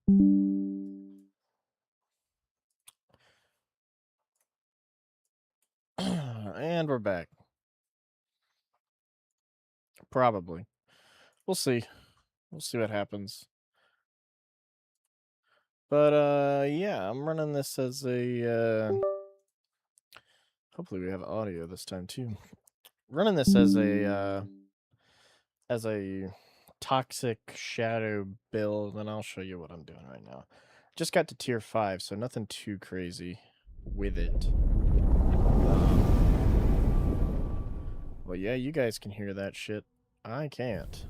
And we're back. Probably. We'll see. We'll see what happens. But yeah, I'm running this as a hopefully we have audio this time too. Running this as a toxic shadow build, and I'll show you what I'm doing right now. Just got to tier 5, so nothing too crazy with it. Well, yeah, you guys can hear that shit. I can't.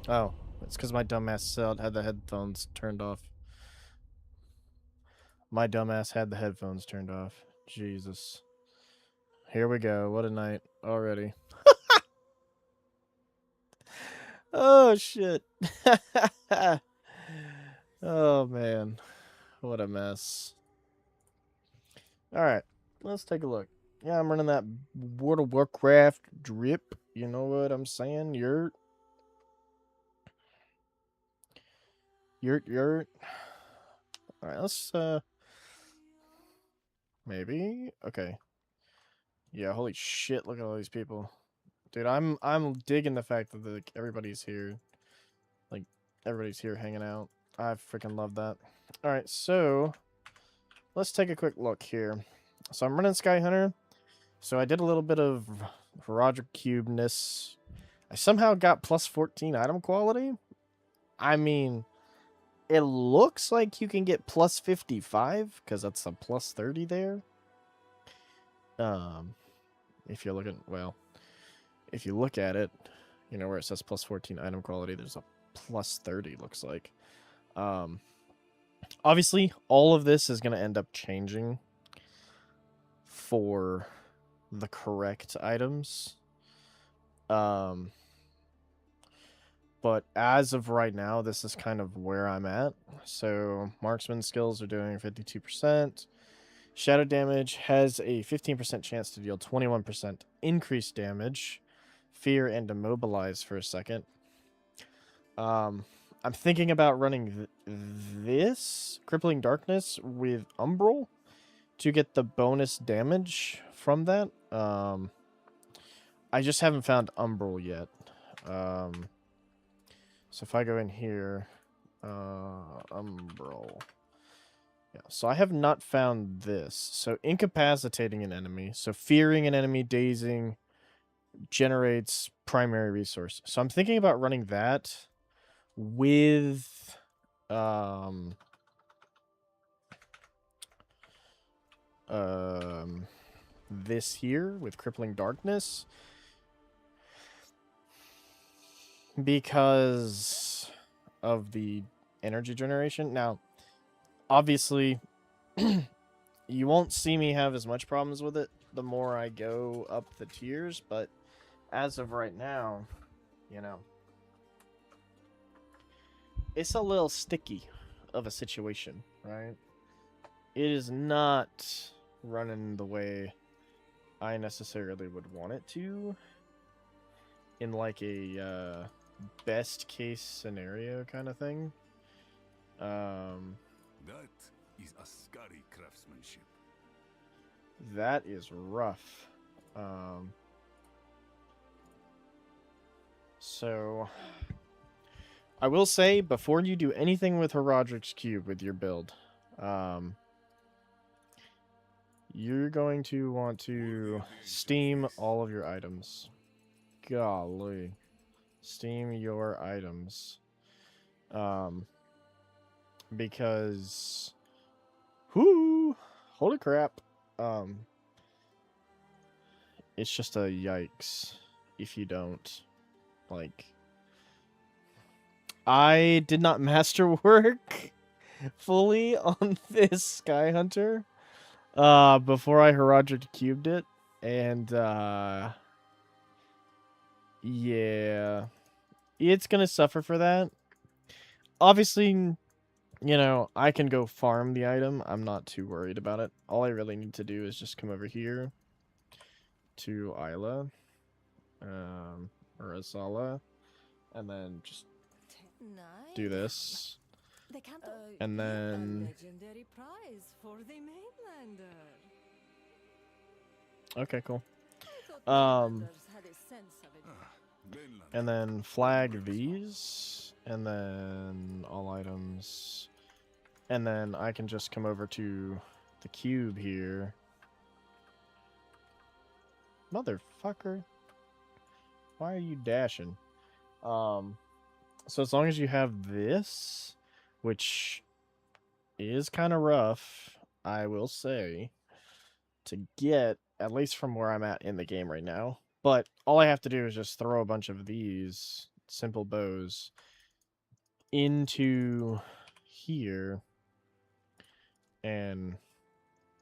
Oh, it's because my dumbass had the headphones turned off. My dumbass had the headphones turned off. Jesus. Here we go. What a night already. Oh, shit. Oh, man. What a mess. Alright. Let's take a look. Yeah, I'm running that World of Warcraft drip. You know what I'm saying? Yurt. Alright, let's, maybe? Okay. Yeah, holy shit, look at all these people. Dude, I'm digging the fact that like everybody's here. Like everybody's here hanging out. I freaking love that. All right, so let's take a quick look here. So I'm running Sky Hunter. So I did a little bit of Roger Cube-ness. I somehow got plus 14 item quality. I mean, it looks like you can get plus 55 because that's a plus 30 there. If you're looking, well, if you look at it, you know, where it says plus 14 item quality, there's a plus 30, looks like. Obviously, all of this is going to end up changing for the correct items. But as of right now, this is kind of where I'm at. So, marksman skills are doing 52%. Shadow damage has a 15% chance to deal 21% increased damage. Fear and immobilize for a second. I'm thinking about running this Crippling Darkness with Umbral to get the bonus damage from that. I just haven't found Umbral yet. So if I go in here, Umbral. Yeah, so I have not found this. So incapacitating an enemy. So fearing an enemy, dazing, generates primary resource. So I'm thinking about running that with this here with Crippling Darkness, because of the energy generation. Now, obviously, you won't see me have as much problems with it the more I go up the tiers, but as of right now, you know, it's a little sticky of a situation, right? It is not running the way I necessarily would want it to in like a best case scenario kind of thing. That is a scary craftsmanship. That is rough. So I will say, before you do anything with Herodric's Cube with your build, you're going to want to steam all of your items. Golly. Steam your items. Because... Whoo! Holy crap. It's just a yikes if you don't. Like... I did not masterwork fully on this Sky Hunter before I Herodric cubed it, and yeah, it's gonna suffer for that. Obviously, you know, I can go farm the item. I'm not too worried about it. All I really need to do is just come over here to Isla, or Azala, and then just Nice. do this, They can't. and A then legendary prize for the mainlander. okay, cool. I thought Um, mainlanders had a sense of it. Mainland. and then flag these, and then all items, and then I can just come over to the cube here. Motherfucker. Why are you dashing? So as long as you have this, which is kind of rough, I will say, to get, at least from where I'm at in the game right now. But all I have to do is just throw a bunch of these simple bows into here, and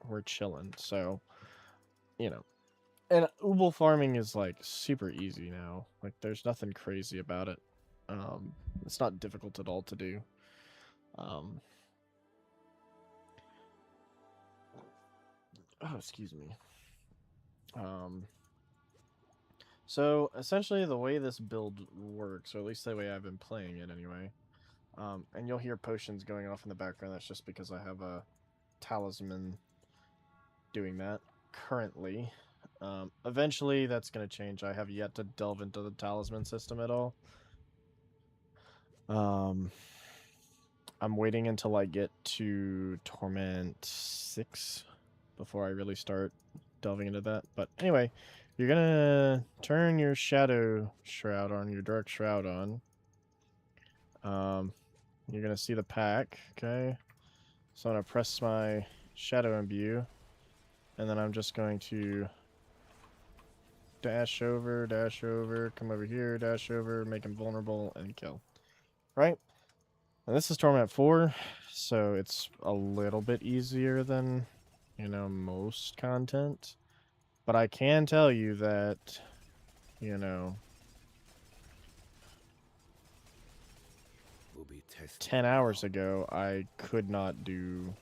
we're chilling. So, you know. And Ubel farming is, like, super easy now. Like, there's nothing crazy about it. It's not difficult at all to do. Oh, excuse me. So essentially the way this build works, or at least the way I've been playing it anyway, and you'll hear potions going off in the background, that's just because I have a talisman doing that currently. Eventually that's going to change. I have yet to delve into the talisman system at all. I'm waiting until I get to Torment 6 before I really start delving into that. But anyway, you're gonna turn your Shadow Shroud on, your Dark Shroud on. You're gonna see the pack, okay? So I'm gonna press my Shadow Imbue, and then I'm just going to dash over, come over here, dash over, make him vulnerable, and kill. Right? And this is Torment 4, so it's a little bit easier than, you know, most content. But I can tell you that, you know, Will be tested 10 hours ago, I could not do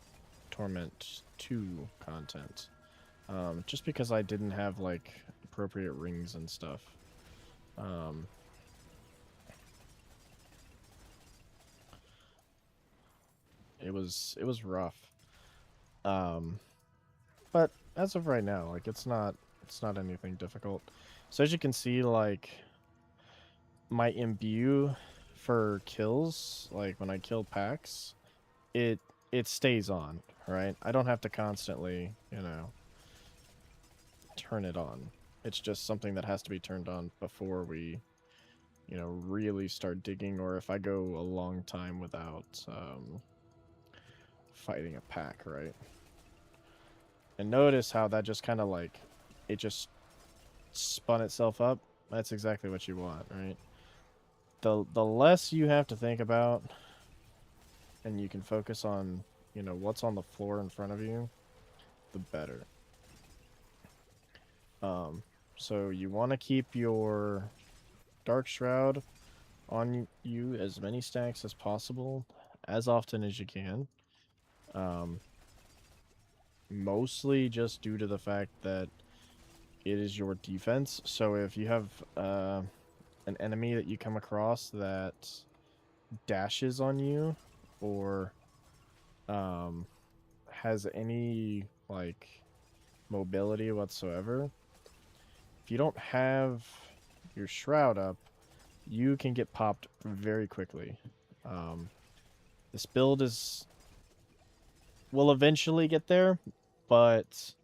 Torment 2 content. Just because I didn't have, like, appropriate rings and stuff. It was rough. But as of right now, like, it's not anything difficult. So as you can see, like, my imbue for kills, like when I kill packs, it stays on, right? I don't have to constantly, you know, turn it on. It's just something that has to be turned on before we, you know, really start digging, or if I go a long time without fighting a pack, right? And notice how that just kind of, like, it just spun itself up. That's exactly what you want, right? The less you have to think about, and you can focus on, you know, what's on the floor in front of you, the better. So you want to keep your Dark Shroud on you as many stacks as possible, as often as you can. Mostly just due to the fact that it is your defense. So if you have an enemy that you come across that dashes on you, or has any, like, mobility whatsoever, if you don't have your shroud up, you can get popped very quickly. This build will eventually get there, but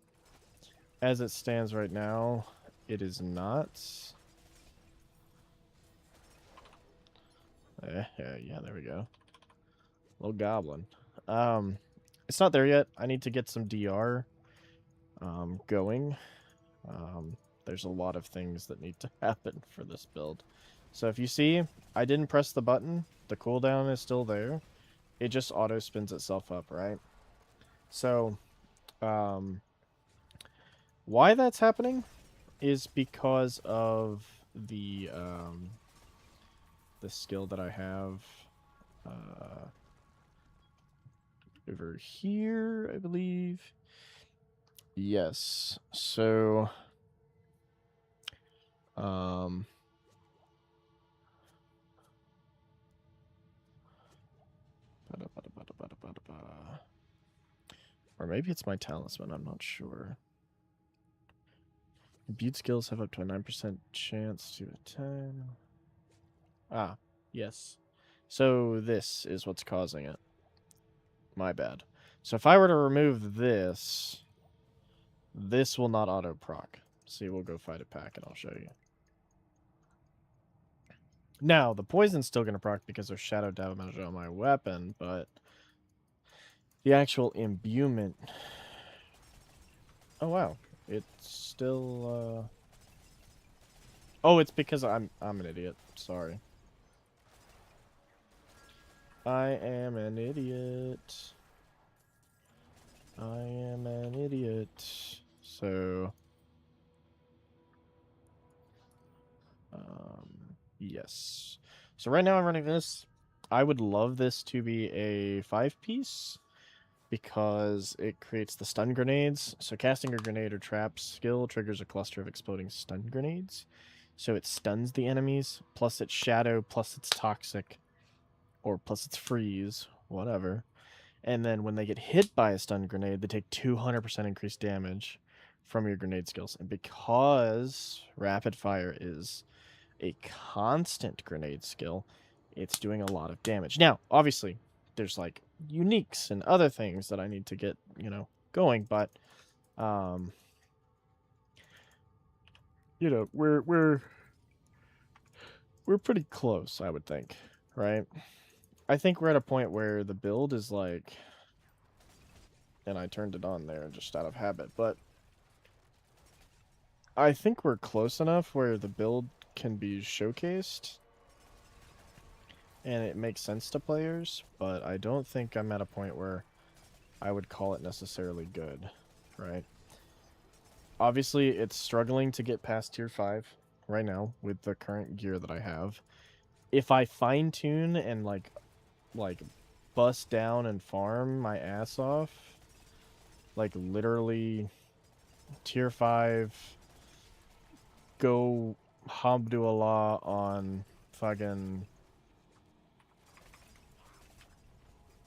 as it stands right now, it is not. Yeah, there we go. Little goblin. It's not there yet. I need to get some DR going. There's a lot of things that need to happen for this build. So if you see, I didn't press the button. The cooldown is still there. It just auto spins itself up, right? So, why that's happening is because of the skill that I have over here, I believe. Yes. So, Or maybe it's my talisman, I'm not sure. Imbue skills have up to a 9% chance to attack. Ah, yes. So this is what's causing it. My bad. So if I were to remove this, this will not auto-proc. See, we'll go fight a pack and I'll show you. Now, the poison's still going to proc because there's shadow damage on my weapon, but the actual imbuement... Oh, wow. It's still, Oh, it's because I'm an idiot. Sorry. I am an idiot. I am an idiot. So... yes. So right now I'm running this. I would love this to be a 5-piece because it creates the stun grenades. So casting a grenade or trap skill triggers a cluster of exploding stun grenades. So it stuns the enemies, plus it's shadow, plus it's toxic, or plus it's freeze, whatever. And then when they get hit by a stun grenade, they take 200% increased damage from your grenade skills. And because rapid fire is a constant grenade skill, it's doing a lot of damage. Now, obviously, there's like uniques and other things that I need to get, going, but we're pretty close, I would think, right? I think we're at a point where the build is like, and I turned it on there just out of habit, but I think we're close enough where the build can be showcased and it makes sense to players, but I don't think I'm at a point where I would call it necessarily good, right? Obviously, it's struggling to get past tier 5 right now with the current gear that I have. If I fine-tune and like bust down and farm my ass off, like literally tier 5, go Hamdulillah on fucking...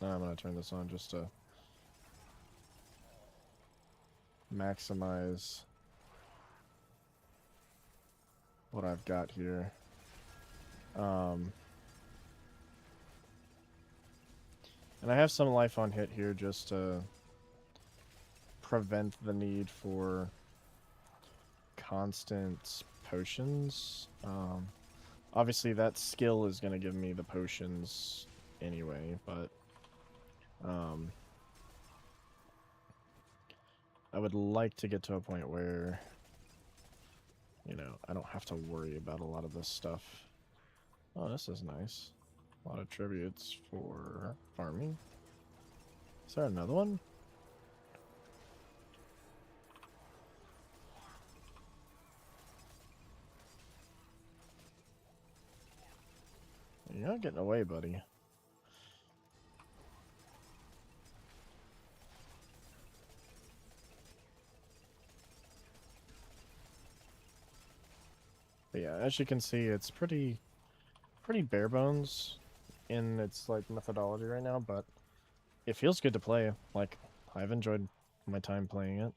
I'm gonna turn this on just to maximize what I've got here. And I have some life on hit here just to prevent the need for constant potions. Obviously that skill is going to give me the potions anyway, but I would like to get to a point where, I don't have to worry about a lot of this stuff. Oh, this is nice. A lot of tributes for farming. Is there another one? You're not getting away, buddy. But yeah, as you can see, it's pretty bare bones in its like methodology right now, but it feels good to play. Like, I've enjoyed my time playing it.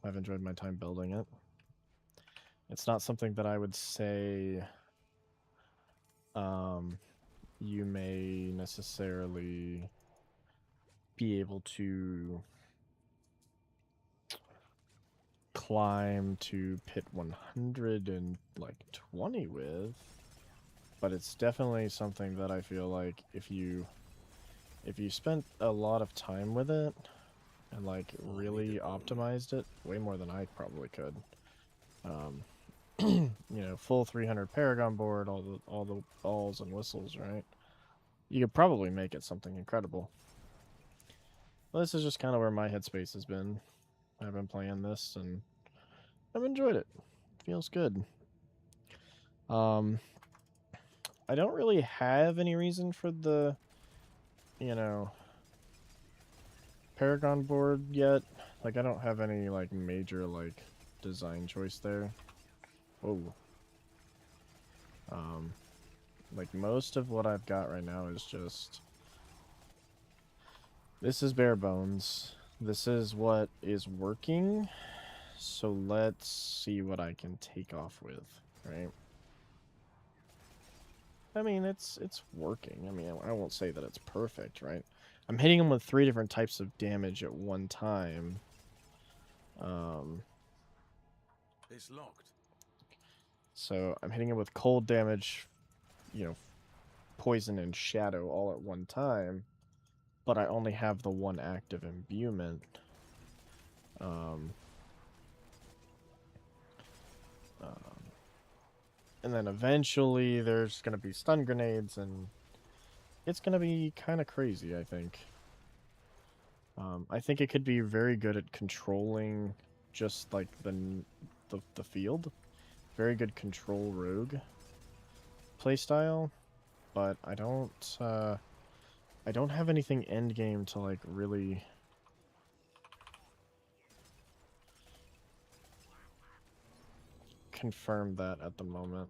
I've enjoyed my time building it. It's not something that I would say you may necessarily be able to climb to pit 120 with, but it's definitely something that I feel like if you spent a lot of time with it and like really optimized it, way more than I probably could, full 300 Paragon board, all the balls and whistles, right? You could probably make it something incredible. Well, this is just kind of where my headspace has been. I've been playing this and I've enjoyed it. Feels good. I don't really have any reason for the, Paragon board yet. Like, I don't have any, like, major, like, design choice there. Oh. Like, most of what I've got right now is just This is bare bones. This is what is working. So let's see what I can take off with, right? I mean, it's working. I mean, I won't say that it's perfect, right? I'm hitting him with 3 different types of damage at one time. It's locked. So I'm hitting him with cold damage, you know, poison and shadow all at one time, but I only have the one active imbuement. And then eventually there's going to be stun grenades, and it's going to be kind of crazy, I think. I think it could be very good at controlling just like the field. Very good control rogue playstyle, but I don't have anything endgame to like really confirm that at the moment.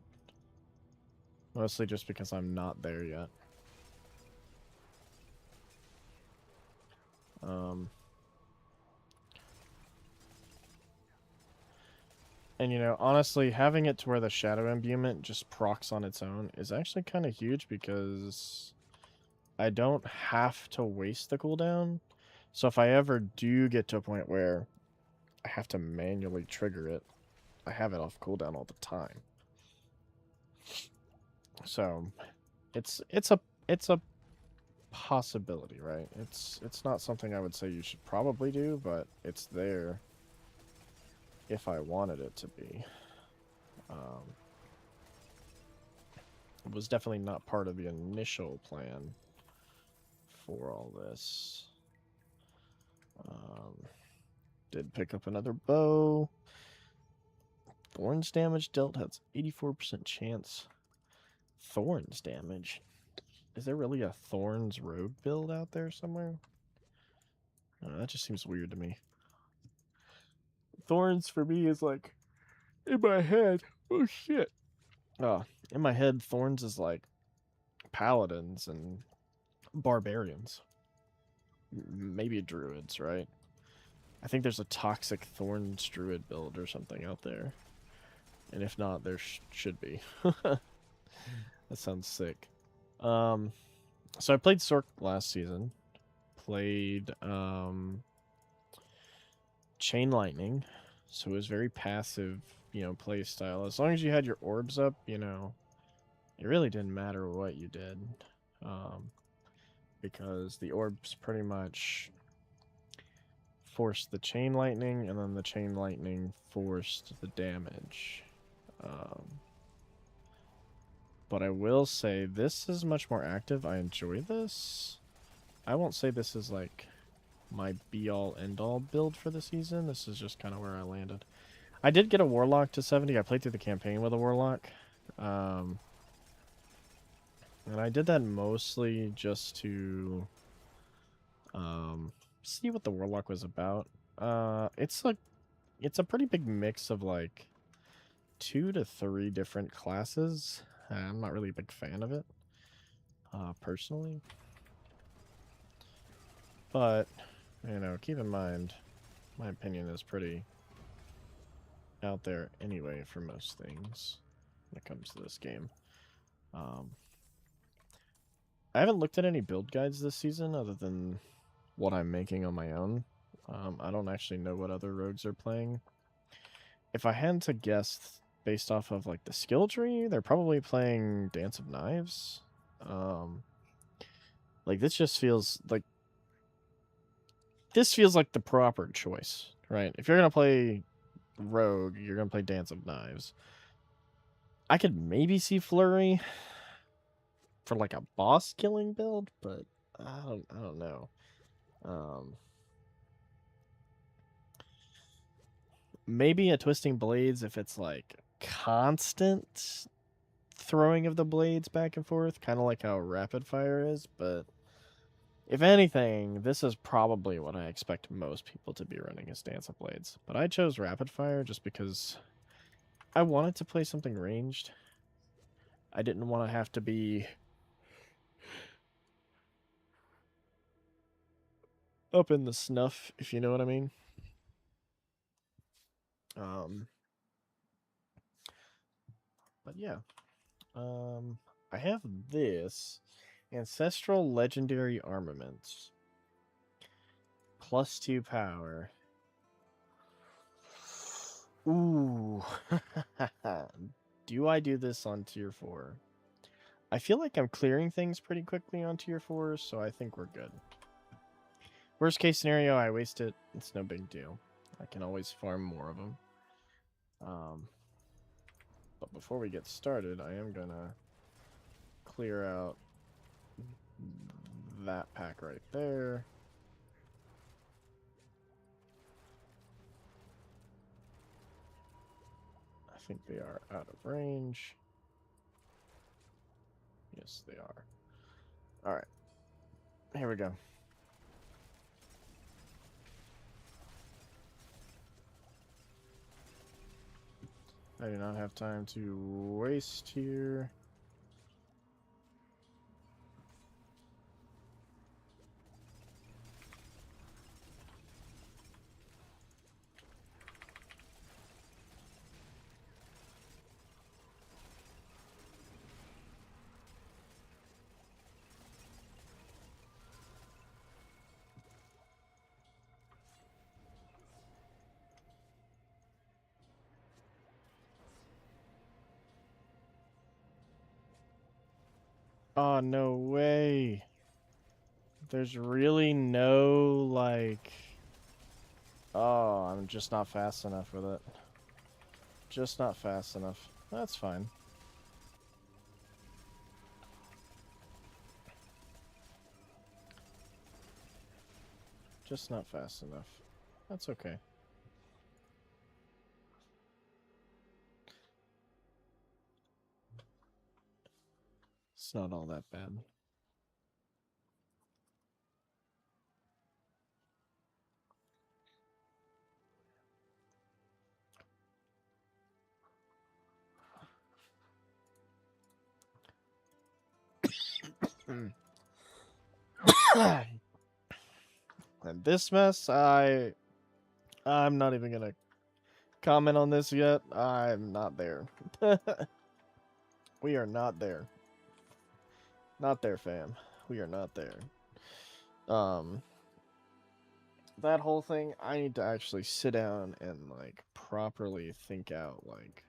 Mostly just because I'm not there yet. And, you know, honestly, having it to where the Shadow Imbuement just procs on its own is actually kind of huge because I don't have to waste the cooldown. So if I ever do get to a point where I have to manually trigger it, I have it off cooldown all the time. So it's a possibility, right? It's not something I would say you should probably do, but it's there if I wanted it to be. It was definitely not part of the initial plan for all this. Did pick up another bow. Thorns damage dealt has 84% chance. Thorns damage? Is there really a Thorns rogue build out there somewhere? That just seems weird to me. Thorns for me is like in my head. Oh shit. In my head, Thorns is like paladins and barbarians. Maybe druids, right? I think there's a toxic Thorns druid build or something out there. And if not, there should be. That sounds sick. So I played Sork last season. Played Chain Lightning. So it was very passive, you know, play style. As long as you had your orbs up, you know, it really didn't matter what you did. Because the orbs pretty much forced the Chain Lightning, and then the Chain Lightning forced the damage. But I will say this is much more active. I enjoy this. I won't say this is like my be-all end-all build for the season. This is just kind of where I landed. I did get a Warlock to 70. I played through the campaign with a Warlock. And I did that mostly just to see what the Warlock was about. It's a pretty big mix of like 2 to 3 different classes. I'm not really a big fan of it, personally. But, you know, keep in mind, my opinion is pretty out there anyway for most things when it comes to this game. I haven't looked at any build guides this season other than what I'm making on my own. I don't actually know what other rogues are playing. If I had to guess based off of like the skill tree, they're probably playing Dance of Knives. Like this feels like the proper choice, right? If you're gonna play rogue, you're gonna play Dance of Knives. I could maybe see Flurry for like a boss killing build, but I don't know. Maybe a Twisting Blades if it's like constant throwing of the blades back and forth, kind of like how Rapid Fire is, but if anything, this is probably what I expect most people to be running as Dance of Blades. But I chose Rapid Fire just because I wanted to play something ranged. I didn't want to have to be up in the snuff, if you know what I mean. But yeah. I have this ancestral legendary armaments. +2 power. Ooh. Do I do this on tier 4? I feel like I'm clearing things pretty quickly on tier 4, so I think we're good. Worst case scenario, I waste it. It's no big deal. I can always farm more of them. But before we get started, I am gonna clear out that pack right there. I think they are out of range. Yes, they are. Alright. Here we go. I do not have time to waste here. Oh, no way. There's really no, like... Oh, I'm just not fast enough with it. Just not fast enough. That's fine. Just not fast enough. That's okay. It's not all that bad. And this mess, I'm not even gonna comment on this yet. I'm not there. We are not there. Not there, fam. We are not there. That whole thing, I need to actually sit down and, like, properly think out, like,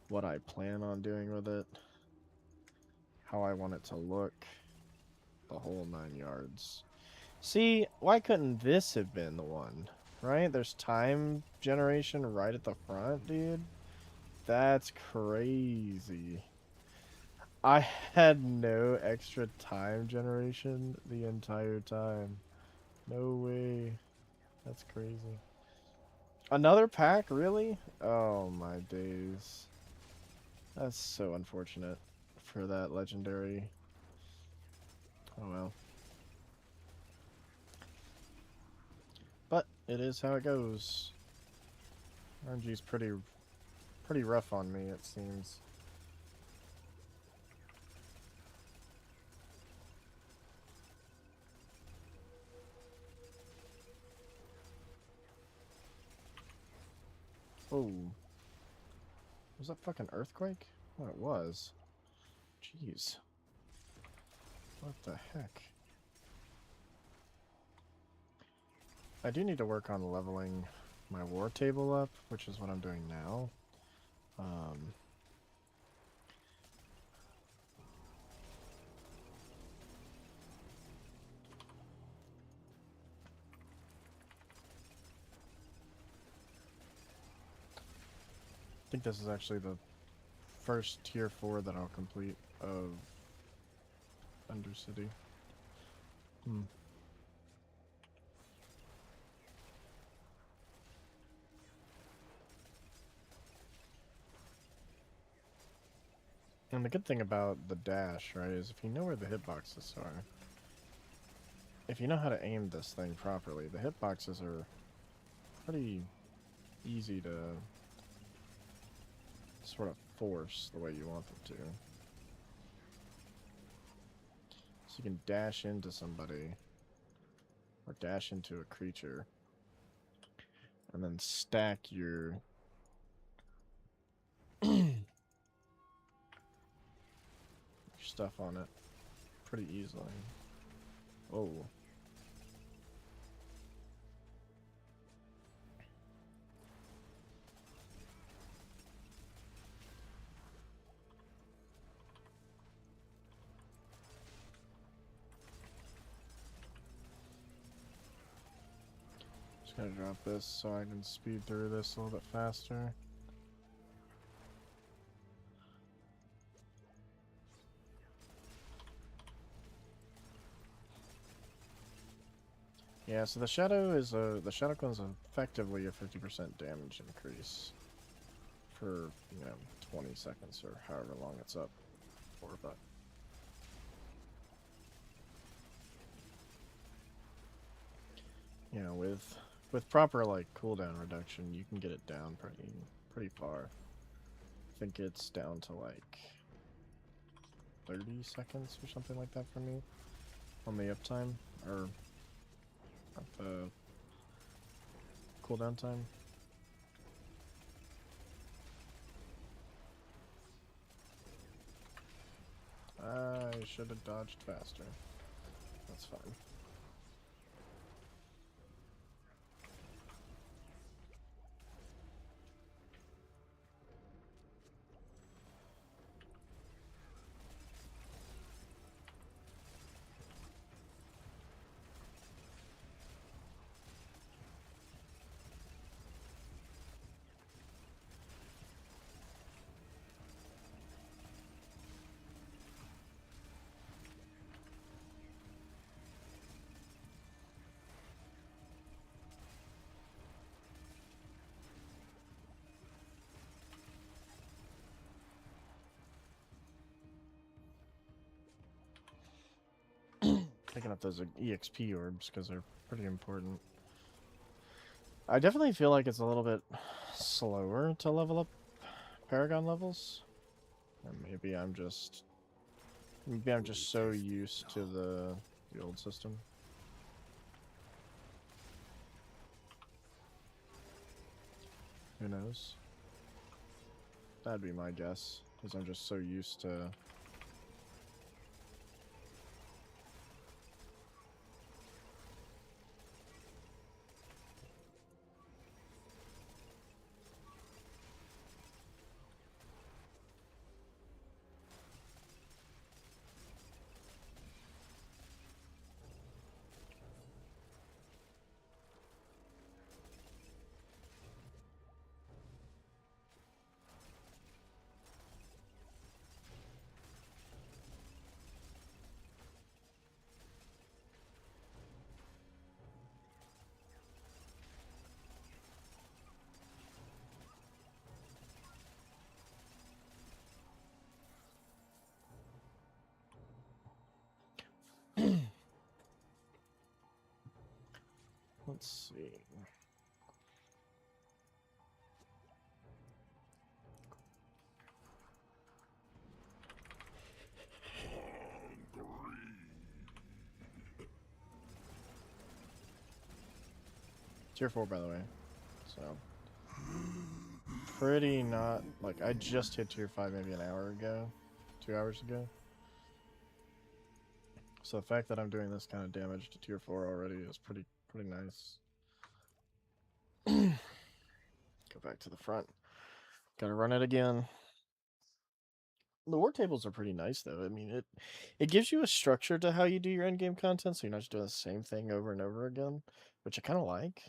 what I plan on doing with it. How I want it to look. The whole 9 yards. See, why couldn't this have been the one? Right? There's time generation right at the front, dude. That's crazy. I had no extra time generation the entire time. No way. That's crazy. Another pack, really? Oh my days. That's so unfortunate for that legendary. Oh well. But it is how it goes. RNG's pretty rough on me, it seems. Oh. Was that fucking earthquake? Oh, it was. Jeez. What the heck? I do need to work on leveling my war table up, which is what I'm doing now. I think this is actually the first tier 4 that I'll complete of Undercity. And the good thing about the dash, right, is if you know where the hitboxes are, if you know how to aim this thing properly, the hitboxes are pretty easy to sort of force the way you want them to. So you can dash into somebody or dash into a creature, and then stack your stuff on it pretty easily. Oh. Just gotta drop this so I can speed through this a little bit faster. Yeah, so the shadow clone's effectively a 50% damage increase for, 20 seconds or however long it's up for, but with proper like cooldown reduction, you can get it down pretty far. I think it's down to like 30 seconds or something like that for me on the uptime, or the cooldown time. I should have dodged faster. That's fine. Picking up those EXP orbs because they're pretty important. I definitely feel like it's a little bit slower to level up Paragon levels. And maybe I'm just so used to the old system. Who knows? That'd be my guess, because I'm just so used to let's see. Tier 4, by the way. So, pretty not... Like, I just hit Tier 5 maybe an hour ago. 2 hours ago. So the fact that I'm doing this kind of damage to Tier 4 already is pretty nice. Go back to the front. Gotta run it again. The war tables are pretty nice, though. I mean, it gives you a structure to how you do your endgame content, so you're not just doing the same thing over and over again, which I kind of like.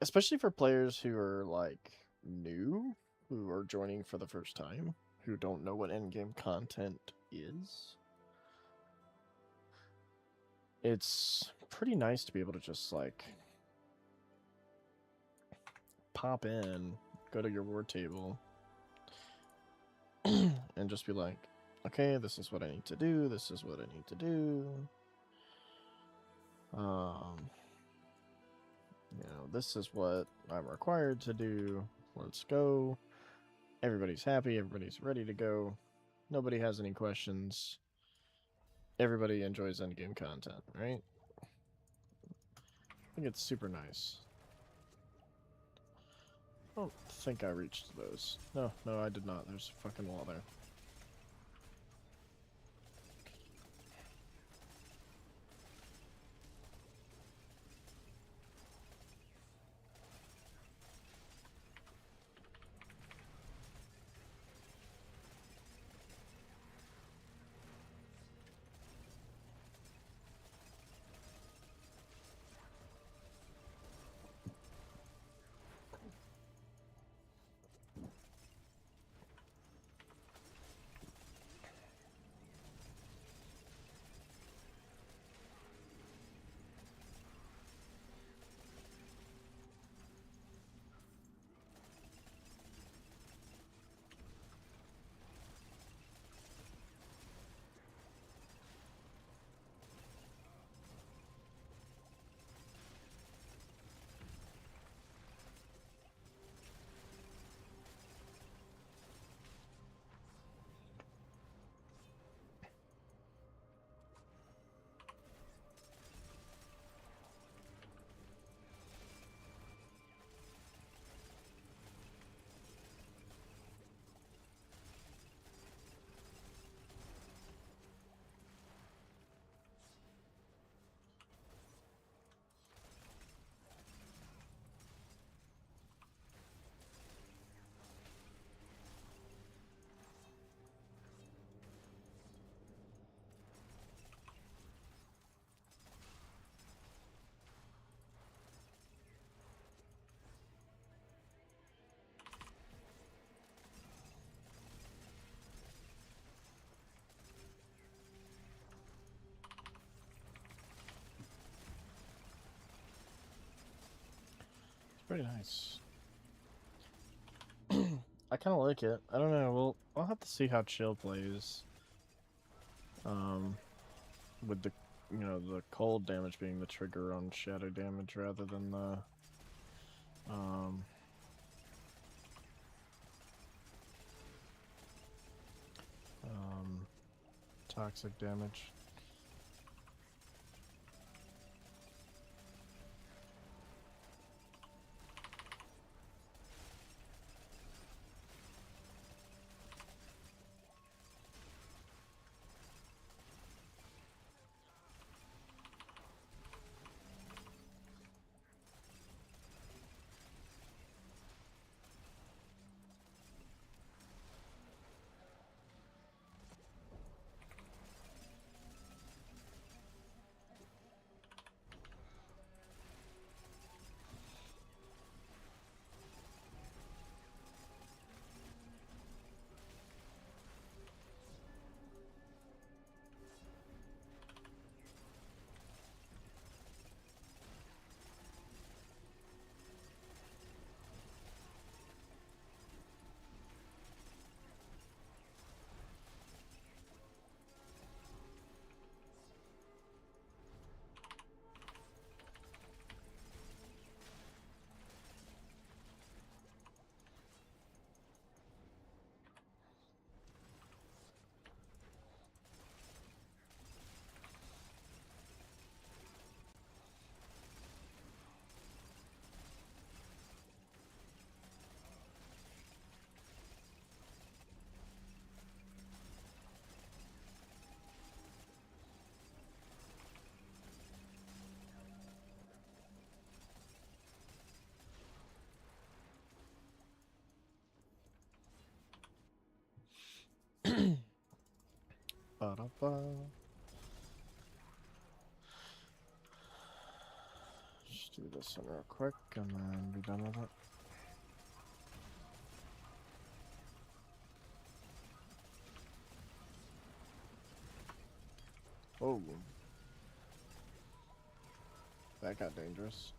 Especially for players who are, like, new, who are joining for the first time, who don't know what endgame content is. It's pretty nice to be able to just, like, pop in, go to your war table, and just be like, okay, this is what I need to do, this is what I need to do. This is what I'm required to do. Let's go. Everybody's happy, everybody's ready to go. Nobody has any questions. Everybody enjoys endgame content, right? think it's super nice. I don't think I reached those. No, no, I did not. There's a fucking wall there. Pretty nice. I kind of like it. I don't know. I'll have to see how Chill plays. With the, the cold damage being the trigger on shadow damage rather than the, toxic damage. Ba-da-ba. Just do this one real quick and then be done with it. Oh. That got dangerous.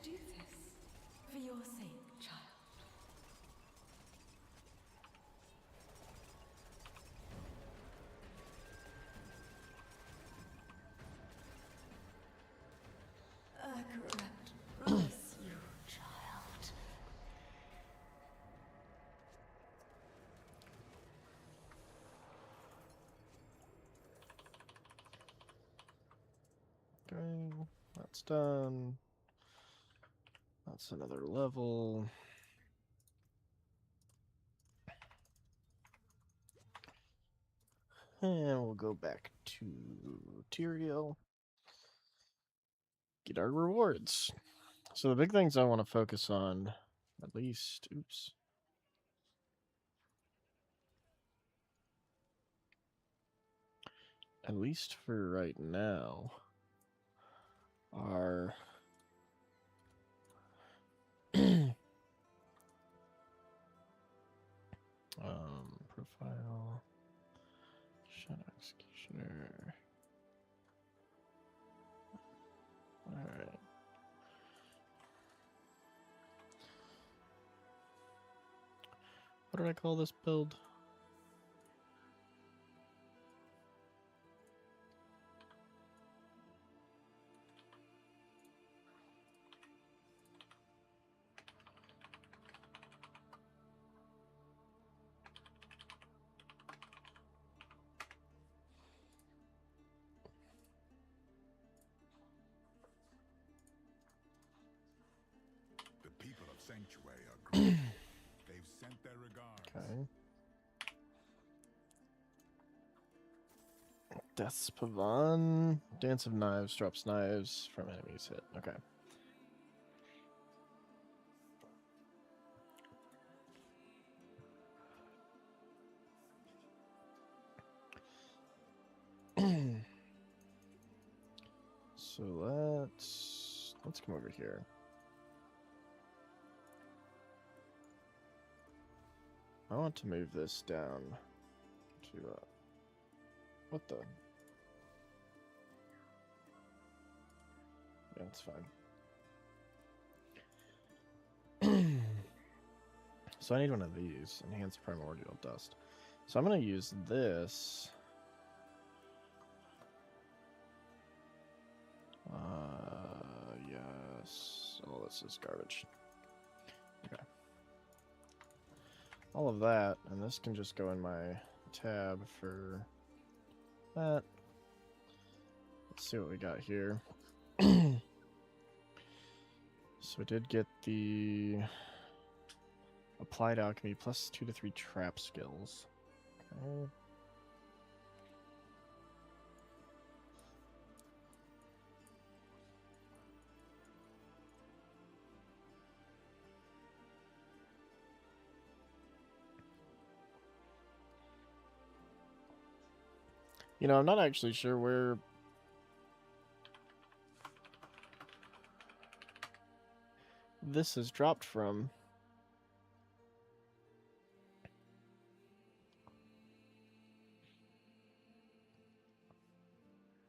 do this for your sake, child. Correct. Bless you, child. Okay, that's done. That's another level. And we'll go back to Tyrael. Get our rewards. So the big things I want to focus on, at least, oops. At least for right now, are profile, Shadow Executioner. Alright. What did I call this build? The people of Sanctuary are grateful. They've sent their regards. Okay. Death's Pavan. Dance of Knives drops knives from enemies hit. Okay. So let's come over here. I want to move this down to what the? Yeah, it's fine. So I need one of these, enhanced primordial dust. So I'm gonna use this. Yes. All this is garbage. Okay. All of that, and this can just go in my tab for that. Let's see what we got here. So we did get the applied alchemy plus 2 to 3 trap skills. Okay. You know, I'm not actually sure where this is dropped from.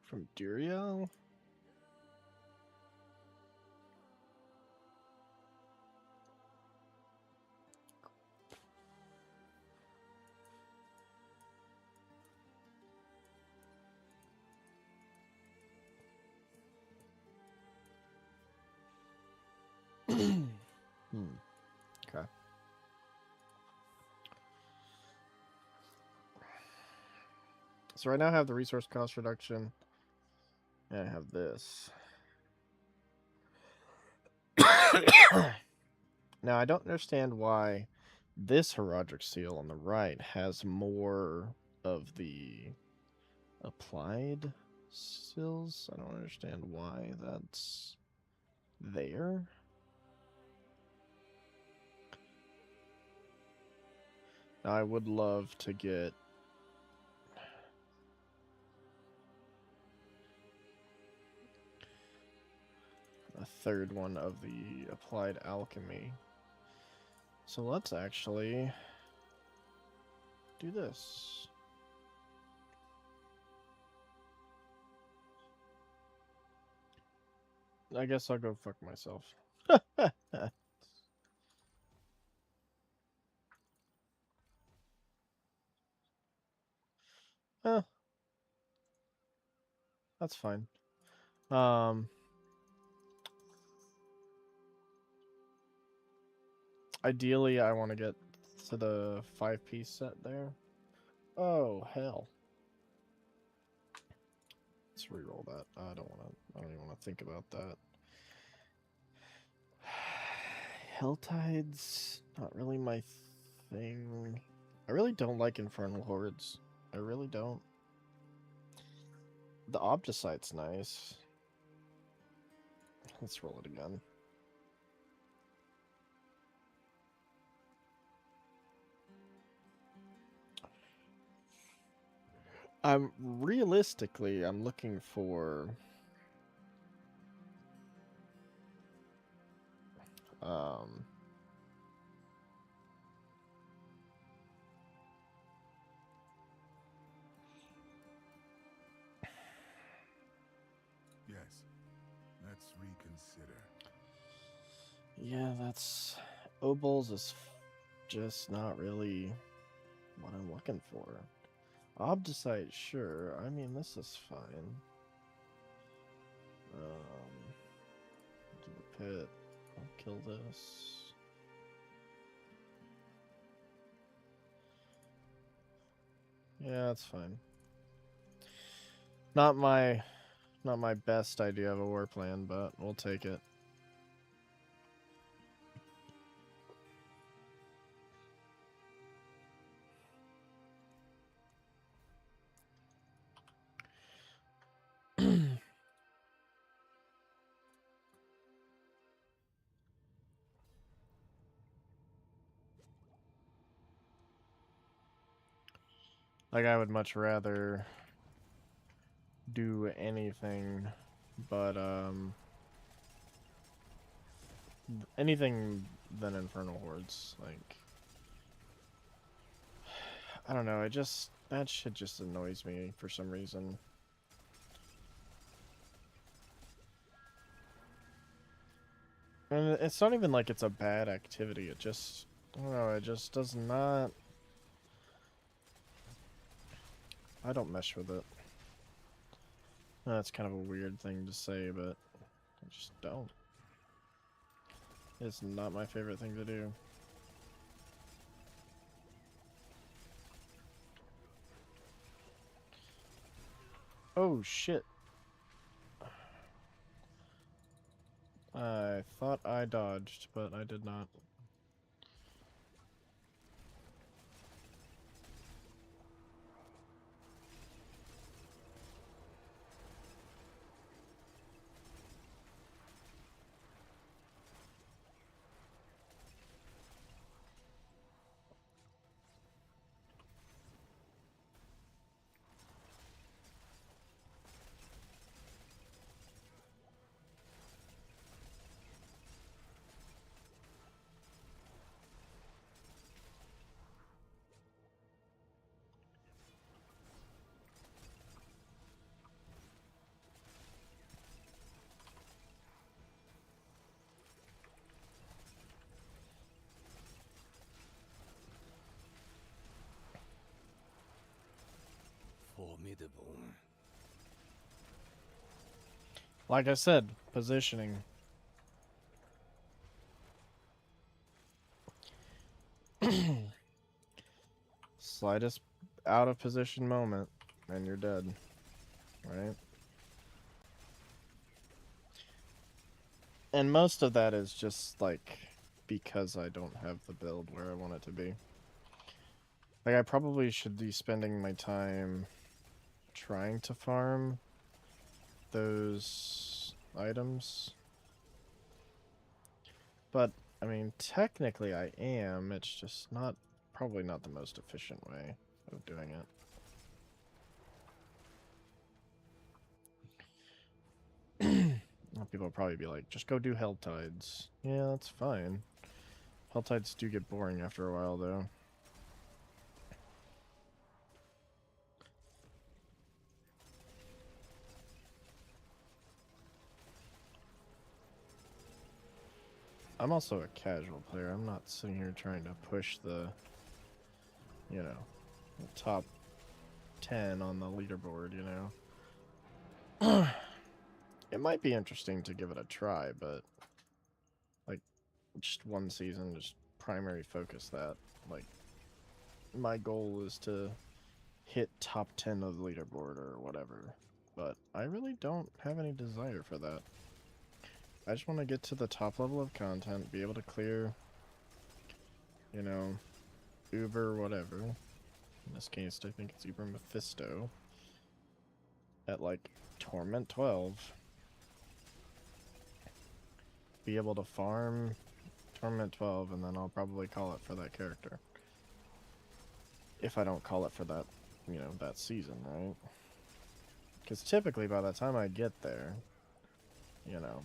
From Duriel? Okay. So right now I have the resource cost reduction. And I have this. Now I don't understand why this Heraldric seal on the right has more of the applied seals. I don't understand why that's there. Now, I would love to get a third one of the applied alchemy. So let's actually do this. I guess I'll go fuck myself. Eh, that's fine. Um, ideally, I want to get to the 5-piece set there. Oh hell! Let's reroll that. I don't want to. I don't even want to think about that. Helltide's not really my thing. I really don't like Infernal Hordes. I really don't. The Obdusite's nice. Let's roll it again. I'm looking for um Yes. Let's reconsider. yeah, that's Obols is just not really what I'm looking for. Obdusite, sure. I mean, this is fine. To the pit. I'll kill this. Yeah, that's fine. Not my best idea of a war plan, but we'll take it. Like, I would much rather do anything but anything than Infernal Hordes. Like, I don't know, that shit just annoys me for some reason. And it's not even like it's a bad activity, it just, I don't know, it just does not, I don't mesh with it. That's kind of a weird thing to say, but I just don't. It's not my favorite thing to do. Oh shit. I thought I dodged, but I did not. Formidable. Like I said, positioning. Slightest out of position moment, and you're dead. Right? And most of that is just, like, because I don't have the build where I want it to be. Like, I probably should be spending my time trying to farm those items. But, I mean, technically I am. It's just probably not the most efficient way of doing it. People will probably be like, just go do Helltides. Yeah, that's fine. Helltides do get boring after a while, though. I'm also a casual player. I'm not sitting here trying to push the, you know, the top 10 on the leaderboard, you know. It might be interesting to give it a try, but like just one season, just primary focus that. Like my goal is to hit top 10 of the leaderboard or whatever, but I really don't have any desire for that. I just want to get to the top level of content, be able to clear, you know, Uber whatever. In this case, I think it's Uber Mephisto at like Torment 12. Be able to farm Torment 12, and then I'll probably call it for that character. If I don't call it for that, you know, that season, right? Because typically by the time I get there, you know,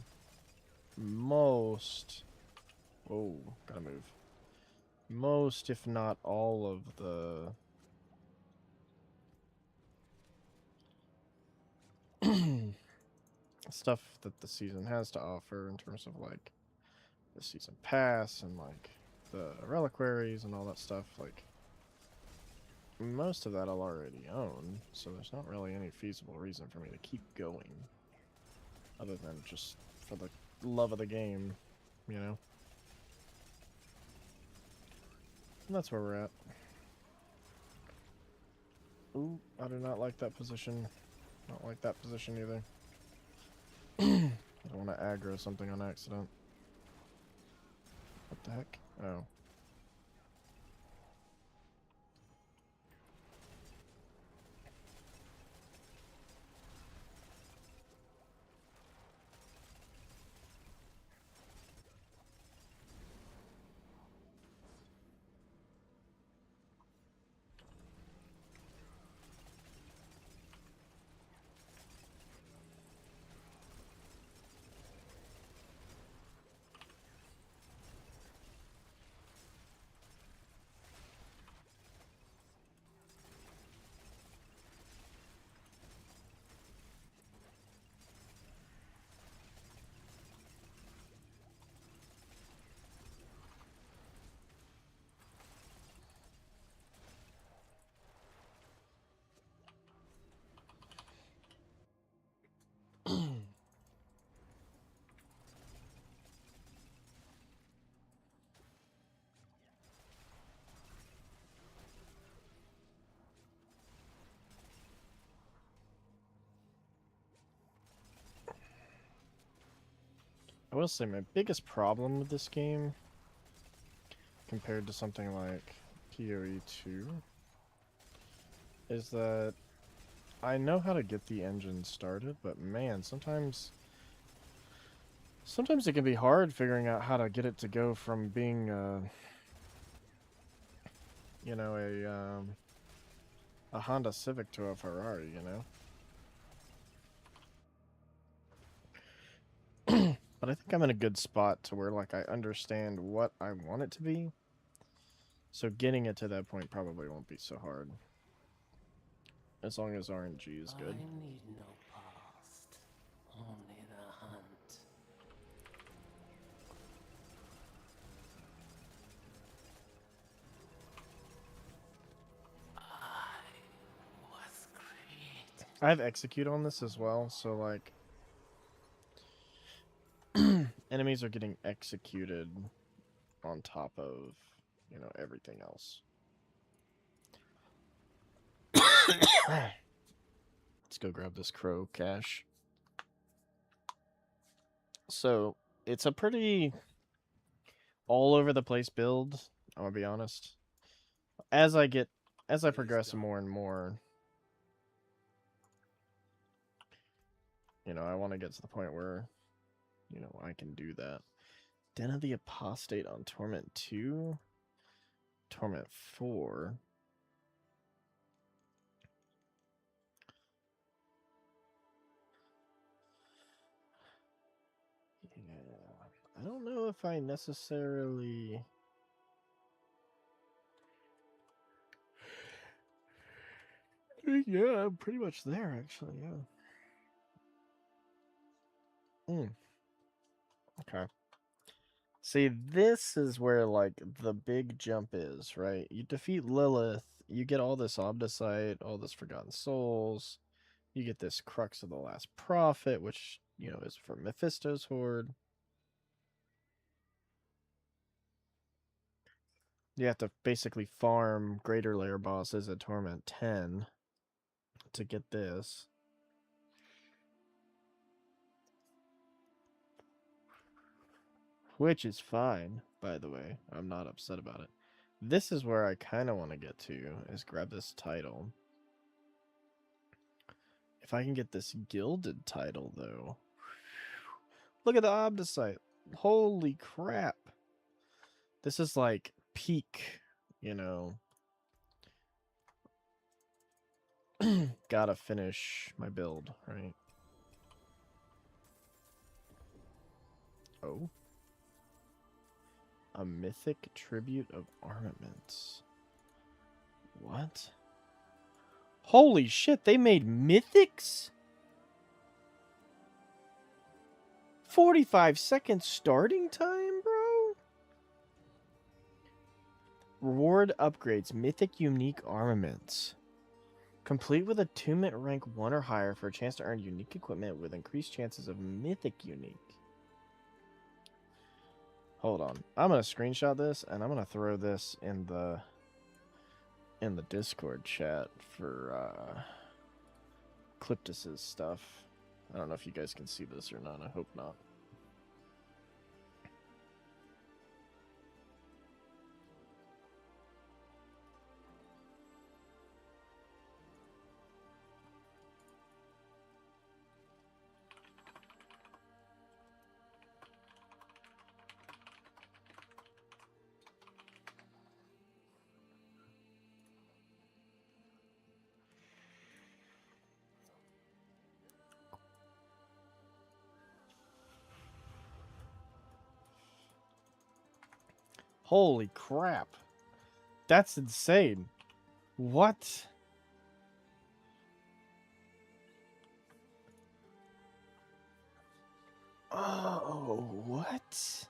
most... Whoa, gotta move. Most, if not all of the... stuff that the season has to offer in terms of, like, the season pass and, like, the reliquaries and all that stuff, like, most of that I'll already own, so there's not really any feasible reason for me to keep going. Other than just for the love of the game, you know? And that's where we're at. Ooh, I do not like that position. Not like that position either. I don't want to aggro something on accident. What the heck? Oh. I will say my biggest problem with this game, compared to something like PoE 2, is that I know how to get the engine started, but man, sometimes it can be hard figuring out how to get it to go from being, you know, a Honda Civic to a Ferrari, you know? But I think I'm in a good spot to where, like, I understand what I want it to be. So getting it to that point probably won't be so hard. As long as RNG is good. I need no past, only the hunt. I was created. I have execute on this as well, so like enemies are getting executed on top of, you know, everything else. Let's go grab this crow cache. So it's a pretty all over the place build, I'm gonna be honest. As I progress more and more, you know, I want to get to the point where, you know, I can do that. Den of the Apostate on Torment 2, Torment 4. Yeah, I don't know if I necessarily... Yeah, I'm pretty much there, actually, yeah. Okay. See, this is where, like, the big jump is, right? You defeat Lilith, you get all this Omnisite, all this Forgotten Souls, you get this Crux of the Last Prophet, which, you know, is for Mephisto's Horde. You have to basically farm Greater Lair bosses at Torment 10 to get this. Which is fine, by the way. I'm not upset about it. This is where I kind of want to get to, is grab this title. If I can get this gilded title, though. Look at the Omnisite. Holy crap. This is like peak, you know. Gotta finish my build, right? Oh. A mythic tribute of armaments. What? Holy shit, they made mythics? 45 seconds starting time, bro? Reward upgrades, mythic unique armaments. Complete with attunement rank 1 or higher for a chance to earn unique equipment with increased chances of mythic unique. Hold on. I'm going to screenshot this and I'm going to throw this in the Discord chat for Cliptus's stuff. I don't know if you guys can see this or not. I hope not. Holy crap. That's insane. What? Oh, what?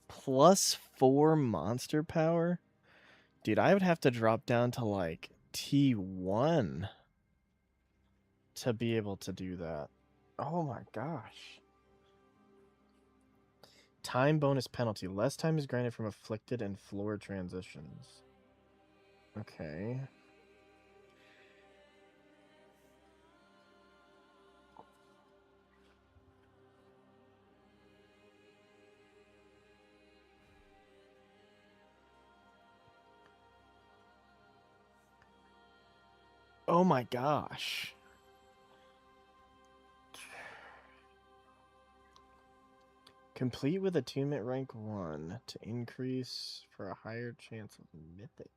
+4 monster power? Dude, I would have to drop down to like T1 to be able to do that. Oh my gosh. Time bonus penalty. Less time is granted from afflicted and floor transitions. Okay. Oh my gosh. Complete with attunement rank 1 to increase for a higher chance of mythic.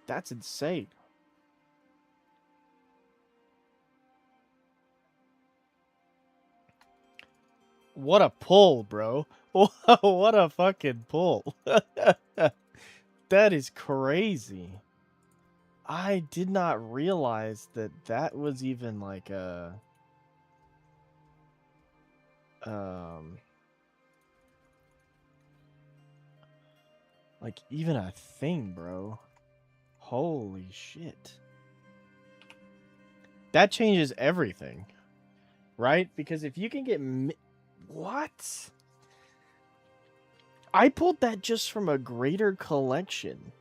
That's insane. What a pull, bro. What a fucking pull. That is crazy. I did not realize that that was even like a like even a thing, bro. Holy shit. That changes everything. Right? Because if you can get what? I pulled that just from a greater collection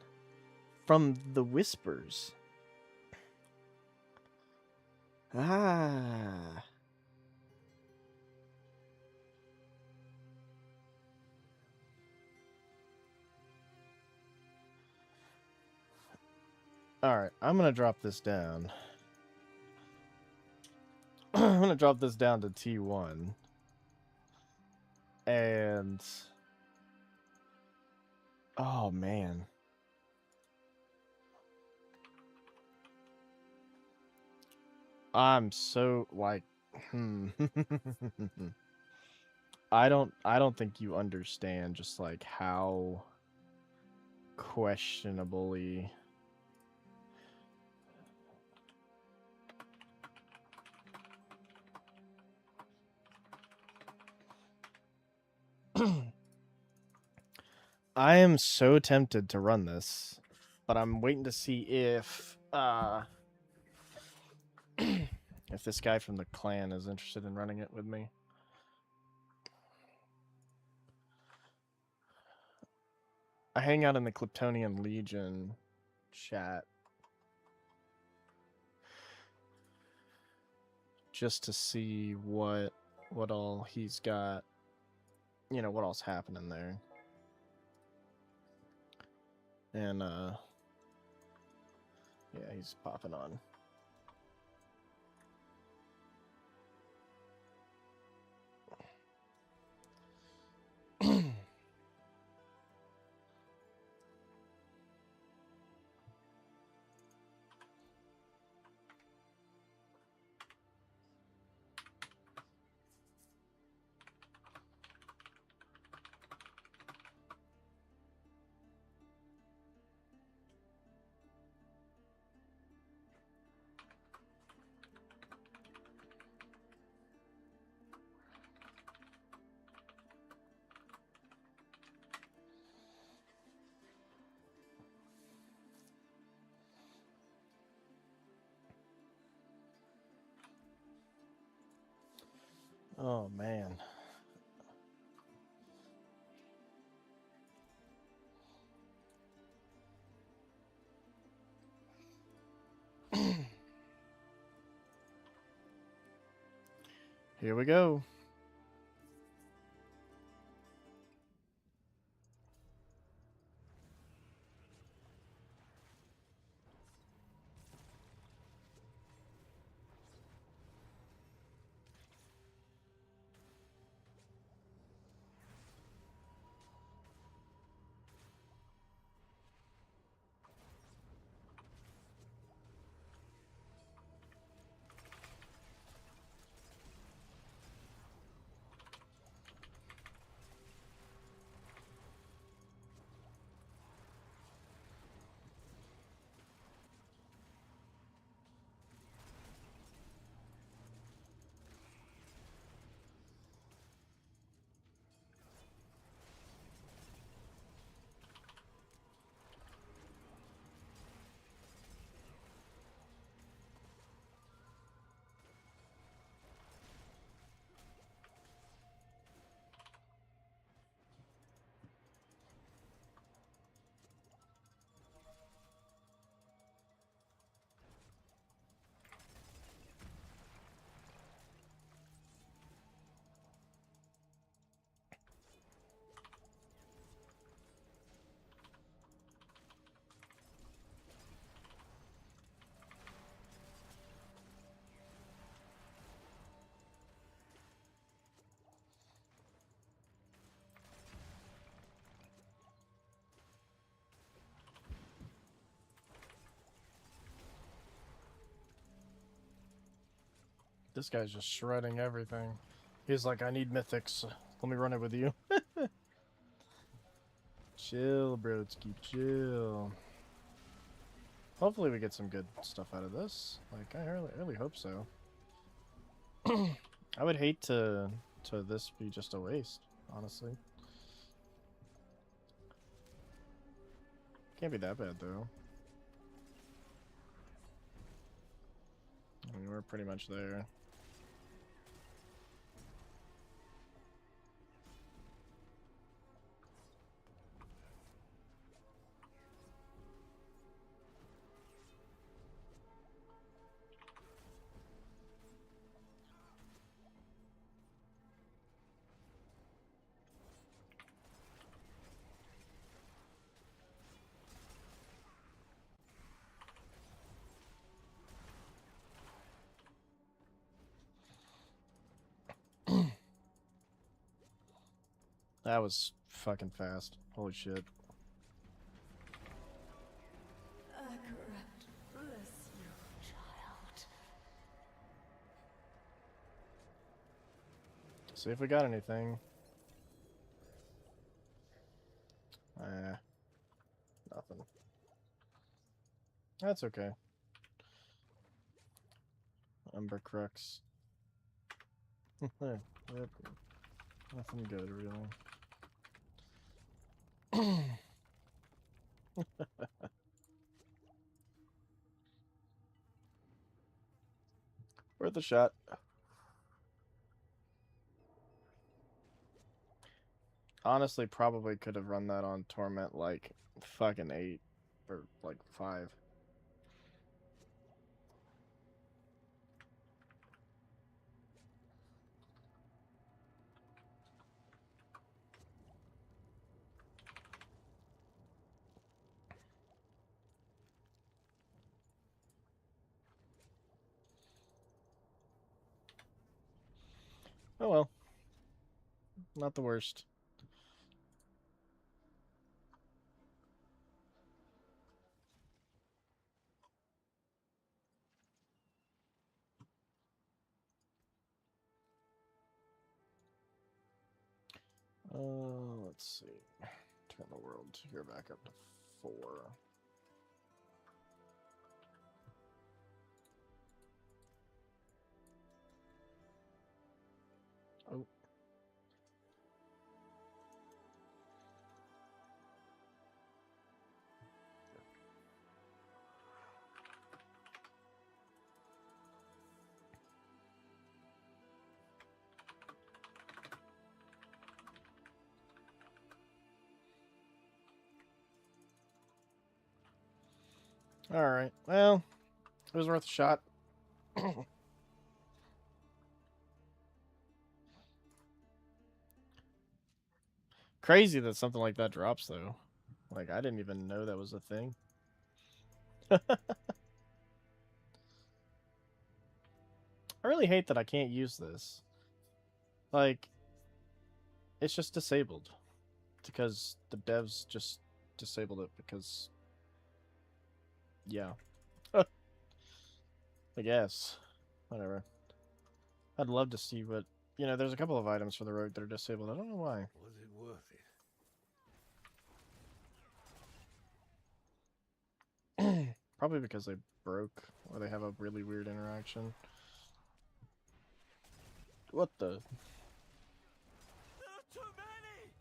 from the Whispers. Ah. Alright, I'm gonna drop this down. I'm gonna drop this down to T1. And... Oh, man. I'm so, like... I don't think you understand just, like, how questionably... I am so tempted to run this, but I'm waiting to see if if this guy from the clan is interested in running it with me. I hang out in the Kryptonian Legion chat just to see what all he's got, you know, what all's happening there. And yeah, he's popping on. Oh man. Here we go. This guy's just shredding everything. He's like, I need mythics. Let me run it with you. Chill, broski, chill. Hopefully we get some good stuff out of this. Like, I really hope so. I would hate to this be just a waste, honestly. Can't be that bad, though. I mean, we're pretty much there. That was fucking fast. Holy shit. Accurate. Bless you, child. See if we got anything. Nothing. That's okay. Umber Crux. Yep. Nothing good, really. Worth a shot. Honestly, probably could have run that on Torment like fucking 8 or like 5. Oh well. Not the worst. Let's see. Turn the world here back up to 4. Oh. Alright, well, it was worth a shot. Crazy that something like that drops, though. Like, I didn't even know that was a thing. I really hate that I can't use this. Like, it's just disabled. Because the devs just disabled it because... Yeah. I guess. Whatever. I'd love to see what... You know, there's a couple of items for the rogue that are disabled. I don't know why. Was it worth it? Probably because they broke, or they have a really weird interaction. What the... There are too many!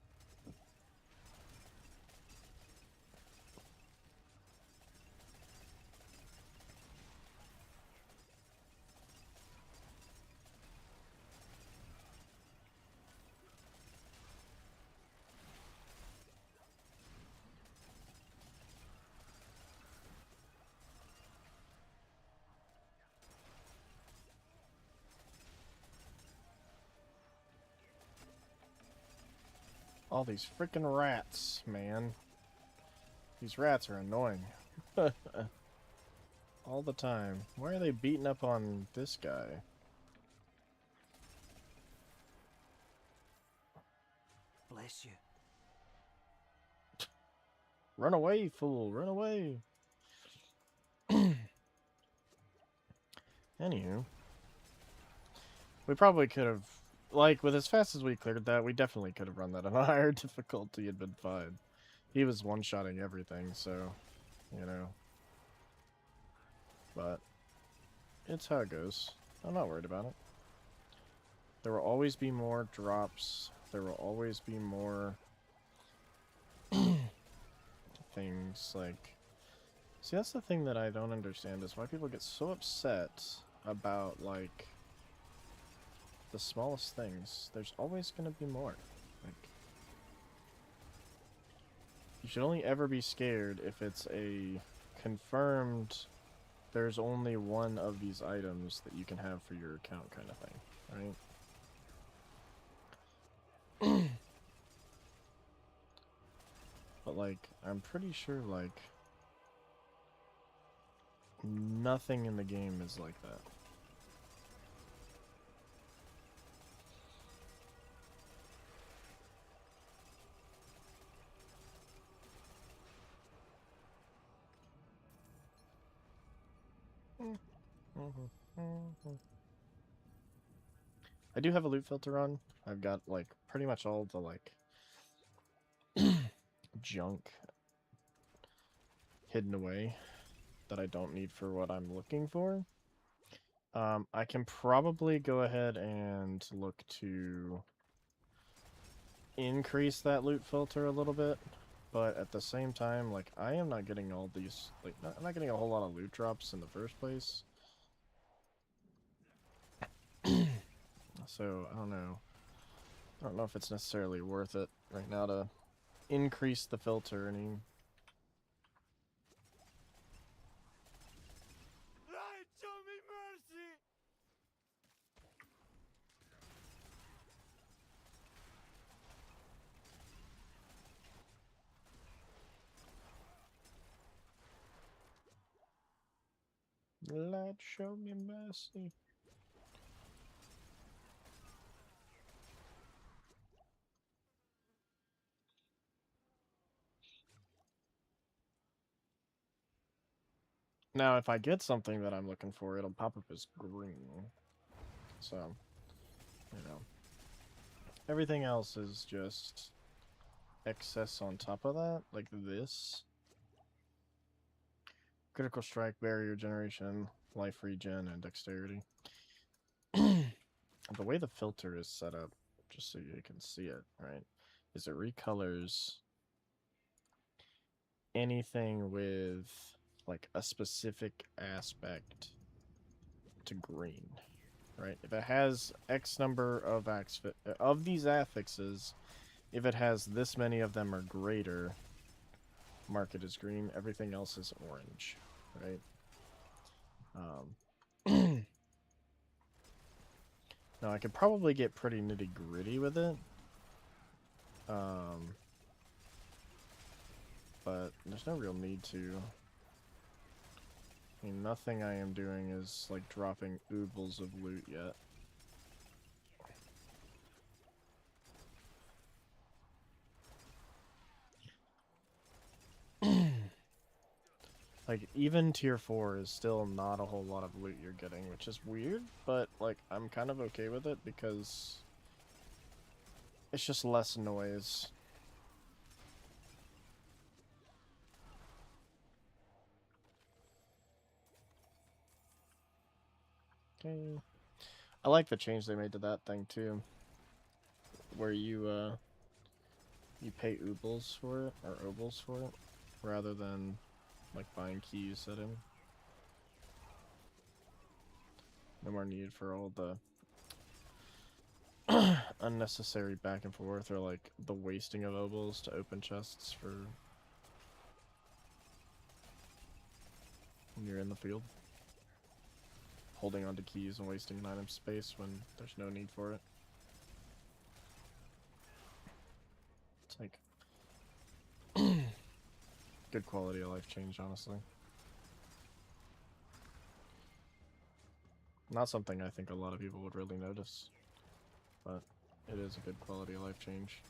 All these freaking rats, man. These rats are annoying. All the time. Why are they beating up on this guy? Bless you. Run away, fool! Run away! Anywho. We probably could have... Like, with as fast as we cleared that, we definitely could have run that on a higher difficulty and been fine. He was one-shotting everything, so... You know. But... It's how it goes. I'm not worried about it. There will always be more drops. There will always be more... things, like... See, that's the thing that I don't understand, is why people get so upset about, like... the smallest things. There's always gonna be more. Like... You should only ever be scared if it's a confirmed... There's only one of these items that you can have for your account kind of thing, right? But, like, I'm pretty sure, like, nothing in the game is like that. I do have a loot filter on. I've got like pretty much all the like junk hidden away that I don't need for what I'm looking for. I can probably go ahead and look to increase that loot filter a little bit, but at the same time, like, I am not getting all these, like, I'm not getting a whole lot of loot drops in the first place. So, I don't know. I don't know if it's necessarily worth it right now to increase the filter any. Light, show me mercy! Lord, show me mercy. Now, if I get something that I'm looking for, it'll pop up as green. So, you know. Everything else is just excess on top of that, like this. Critical strike, barrier generation, life regen, and dexterity. The way the filter is set up, just so you can see it, right, is it recolors anything with like a specific aspect to green, right? If it has X number of these affixes, if it has this many of them or greater, mark it as green. Everything else is orange, right? Now I could probably get pretty nitty gritty with it, but there's no real need to. I mean, nothing I am doing is like dropping oodles of loot yet. Like, even tier 4 is still not a whole lot of loot you're getting, which is weird, but, like, I'm kind of okay with it because it's just less noise. Okay. I like the change they made to that thing, too. Where you pay oobles for it, or obols for it, rather than like buying keys at him. No more need for all the unnecessary back and forth, or like the wasting of obols to open chests for when you're in the field. Holding onto keys and wasting an item space when there's no need for it. It's like good quality of life change, honestly. Not something I think a lot of people would really notice, but it is a good quality of life change.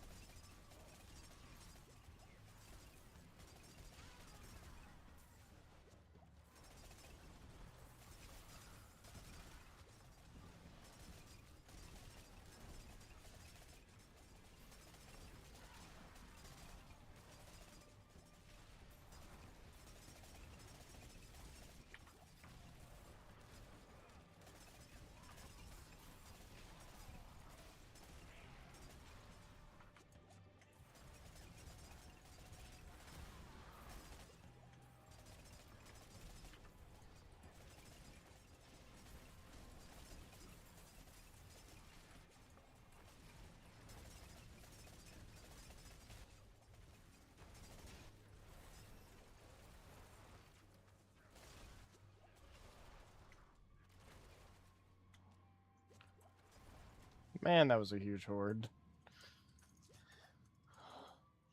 Man, that was a huge horde.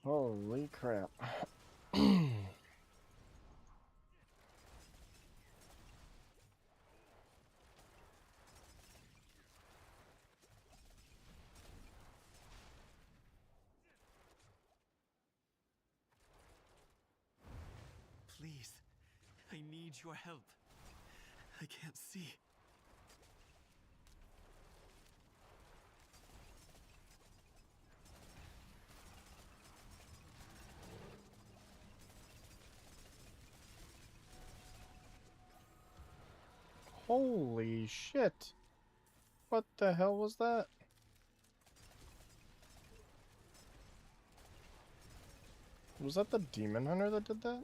Holy crap. Please, I need your help. I can't see. Holy shit. What the hell was that? Was that the demon hunter that did that?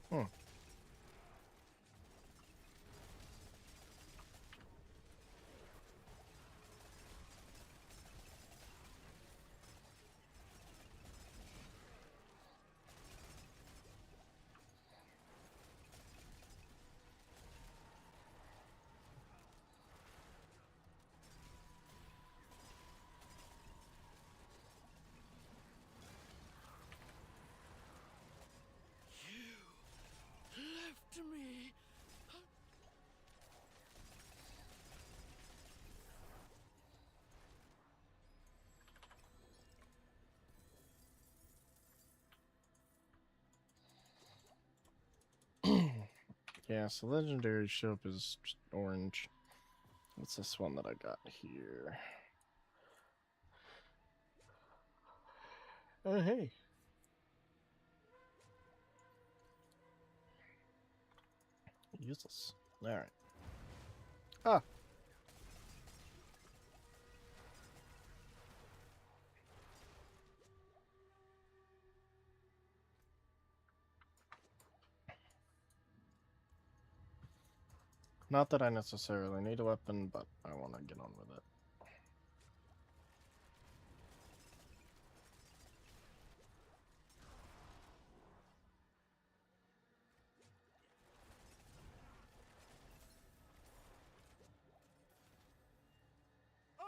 Hmm. Left me. Yeah, so legendary ship is just orange. What's this one that I got here? Oh, hey. Useless. Alright. Ah! Not that I necessarily need a weapon, but I want to get on with it. Oh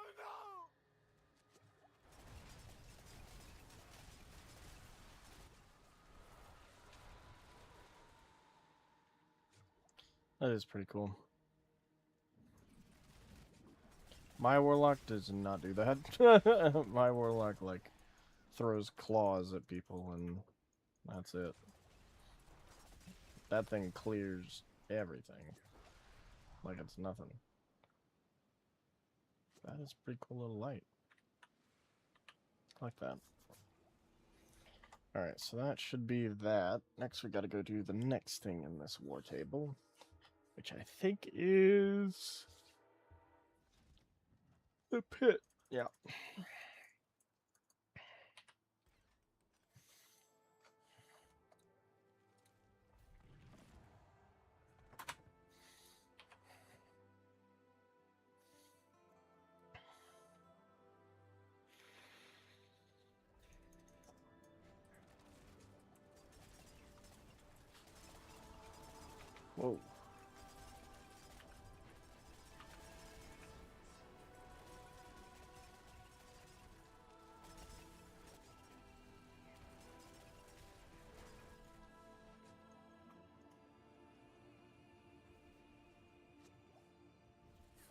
no! That is pretty cool. My warlock does not do that. My warlock, like, throws claws at people and that's it. That thing clears everything. Like it's nothing. That is a pretty cool little light. I like that. Alright, so that should be that. Next we gotta go do the next thing in this war table. Which I think is... the pit. Yeah. Whoa.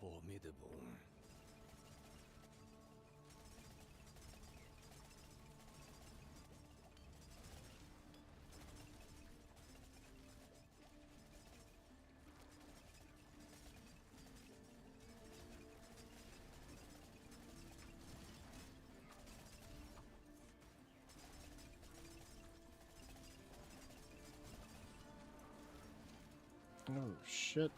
Formidable. Oh, shit.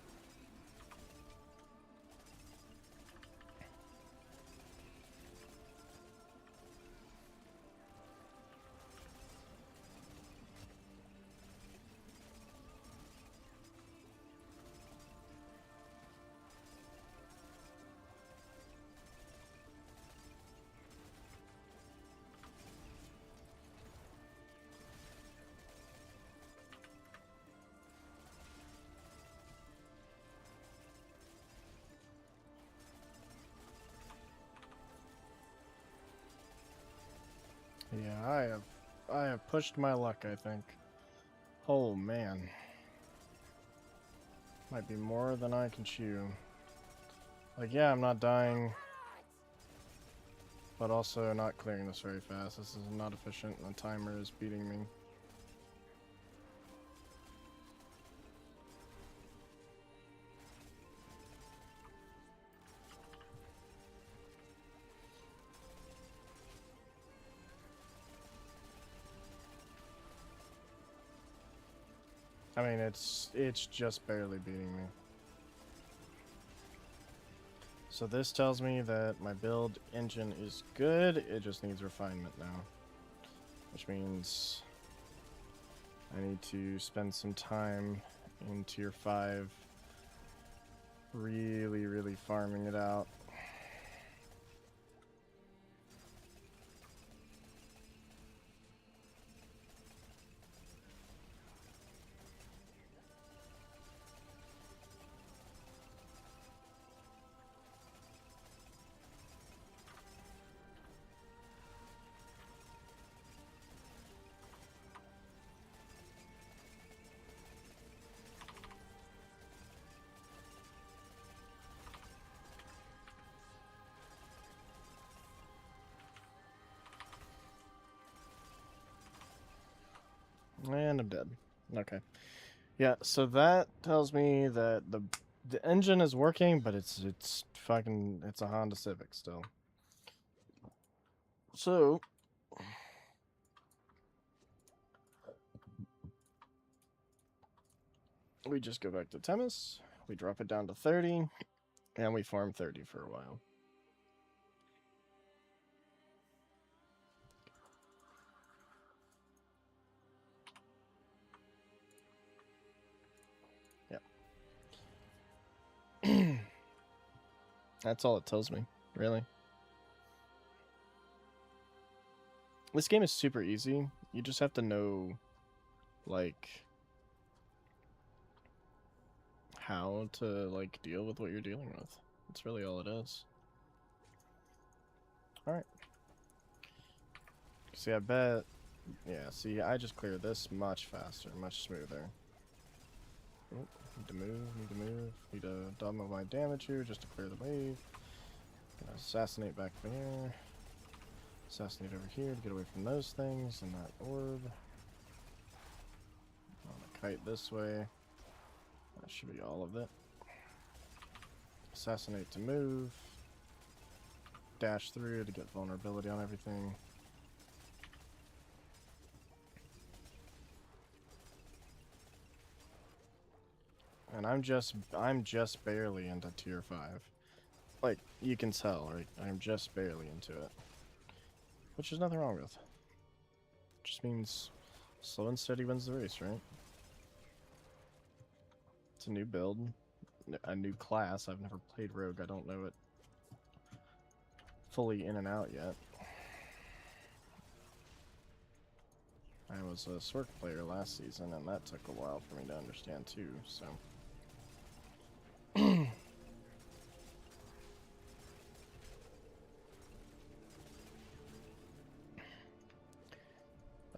Yeah, I have pushed my luck, I think. Oh man. Might be more than I can chew. Like, yeah, I'm not dying, but also not clearing this very fast. This is not efficient, and the timer is beating me. I mean, it's just barely beating me. So this tells me that my build engine is good, it just needs refinement now. Which means I need to spend some time in tier 5 really farming it out. And I'm dead. Okay. Yeah, so that tells me that the engine is working, but it's a Honda Civic still. So we just go back to Temis, we drop it down to 30, and we farm 30 for a while. That's all it tells me, really. This game is super easy. You just have to know, like, how to, like, deal with what you're dealing with. That's really all it is. Alright. See, I bet... Yeah, see, I just clear this much faster, much smoother. Oh, need to move. Need to double my damage here just to clear the wave. Gonna assassinate back there. Assassinate over here to get away from those things and that orb. I'm gonna kite this way. That should be all of it. Assassinate to move. Dash through to get vulnerability on everything. And I'm just barely into tier 5. Like, you can tell, right? I'm just barely into it. Which there's nothing wrong with. Just means slow and steady wins the race, right? It's a new build, a new class. I've never played Rogue. I don't know it fully in and out yet. I was a Sorc player last season, and that took a while for me to understand too, so... But